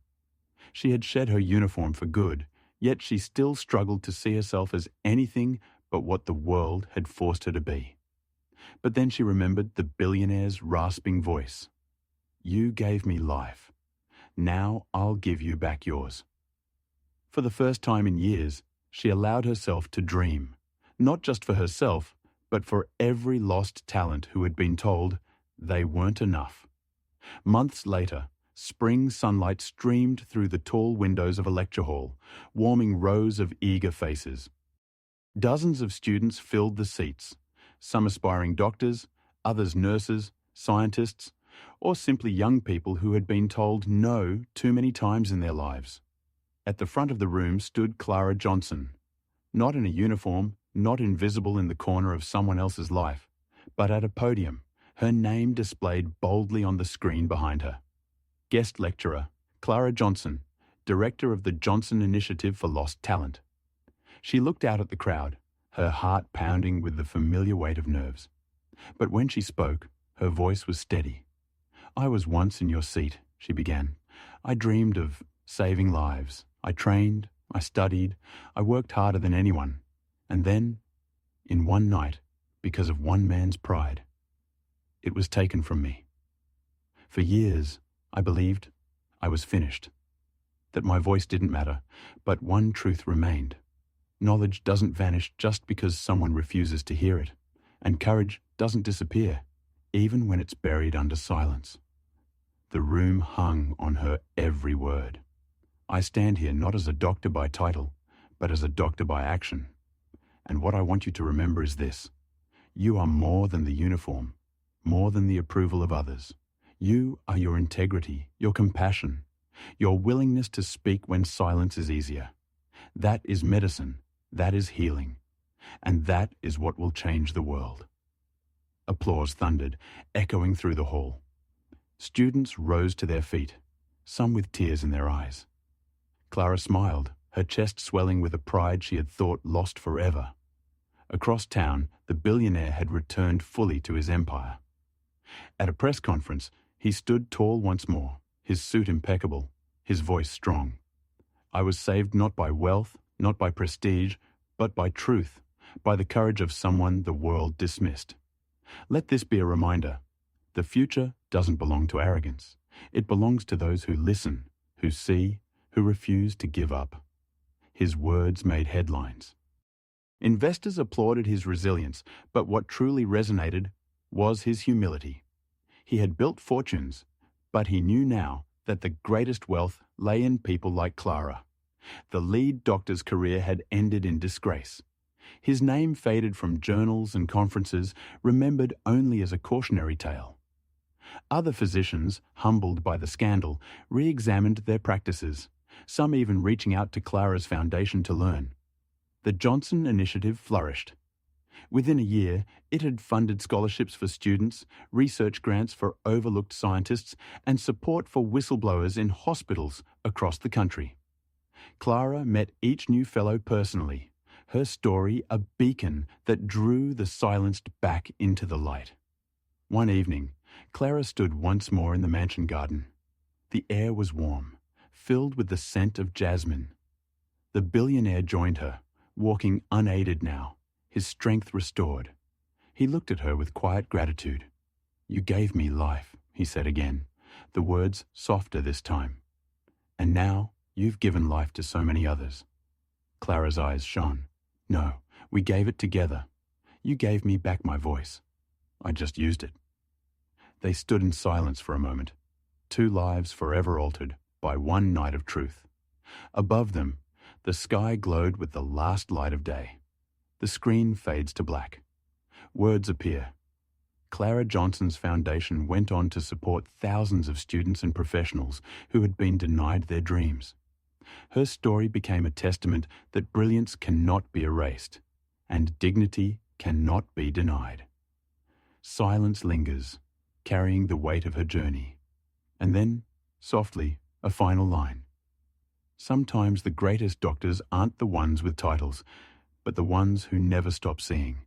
She had shed her uniform for good, yet she still struggled to see herself as anything but what the world had forced her to be. But then she remembered the billionaire's rasping voice. "You gave me life. Now I'll give you back yours." For the first time in years, she allowed herself to dream, not just for herself, but for every lost talent who had been told they weren't enough. Months later, spring sunlight streamed through the tall windows of a lecture hall, warming rows of eager faces. Dozens of students filled the seats, some aspiring doctors, others nurses, scientists, or simply young people who had been told no too many times in their lives. At the front of the room stood Clara Johnson, not in a uniform, not invisible in the corner of someone else's life, but at a podium, her name displayed boldly on the screen behind her. Guest lecturer, Clara Johnson, director of the Johnson Initiative for Lost Talent. She looked out at the crowd, her heart pounding with the familiar weight of nerves. But when she spoke, her voice was steady. "I was once in your seat," she began. "I dreamed of saving lives. I trained, I studied, I worked harder than anyone. And then, in one night, because of one man's pride, it was taken from me. For years, I believed I was finished, that my voice didn't matter, but one truth remained. Knowledge doesn't vanish just because someone refuses to hear it, and courage doesn't disappear, even when it's buried under silence." The room hung on her every word. I stand here not as a doctor by title, but as a doctor by action. And what I want you to remember is this. You are more than the uniform, more than the approval of others. You are your integrity, your compassion, your willingness to speak when silence is easier. That is medicine, that is healing, and that is what will change the world. Applause thundered, echoing through the hall. Students rose to their feet, some with tears in their eyes. Clara smiled, her chest swelling with a pride she had thought lost forever. Across town, the billionaire had returned fully to his empire. At a press conference, he stood tall once more, his suit impeccable, his voice strong. "I was saved not by wealth, not by prestige, but by truth, by the courage of someone the world dismissed. Let this be a reminder. The future doesn't belong to arrogance. It belongs to those who listen, who see, who refuse to give up." His words made headlines. Investors applauded his resilience, but what truly resonated was his humility. He had built fortunes, but he knew now that the greatest wealth lay in people like Clara. The lead doctor's career had ended in disgrace. His name faded from journals and conferences, remembered only as a cautionary tale. Other physicians, humbled by the scandal, re-examined their practices, some even reaching out to Clara's foundation to learn. The Johnson Initiative flourished. Within a year, it had funded scholarships for students, research grants for overlooked scientists, and support for whistleblowers in hospitals across the country. Clara met each new fellow personally, her story a beacon that drew the silenced back into the light. One evening, Clara stood once more in the mansion garden. The air was warm, filled with the scent of jasmine. The billionaire joined her, walking unaided now, his strength restored. He looked at her with quiet gratitude. You gave me life, he said again, the words softer this time. And now you've given life to so many others. Clara's eyes shone. No, we gave it together. You gave me back my voice. I just used it. They stood in silence for a moment, 2 lives forever altered by one night of truth. Above them, the sky glowed with the last light of day. The screen fades to black. Words appear. Clara Johnson's foundation went on to support thousands of students and professionals who had been denied their dreams. Her story became a testament that brilliance cannot be erased, and dignity cannot be denied. Silence lingers, carrying the weight of her journey. And then, softly, a final line. Sometimes the greatest doctors aren't the ones with titles, but the ones who never stop seeing.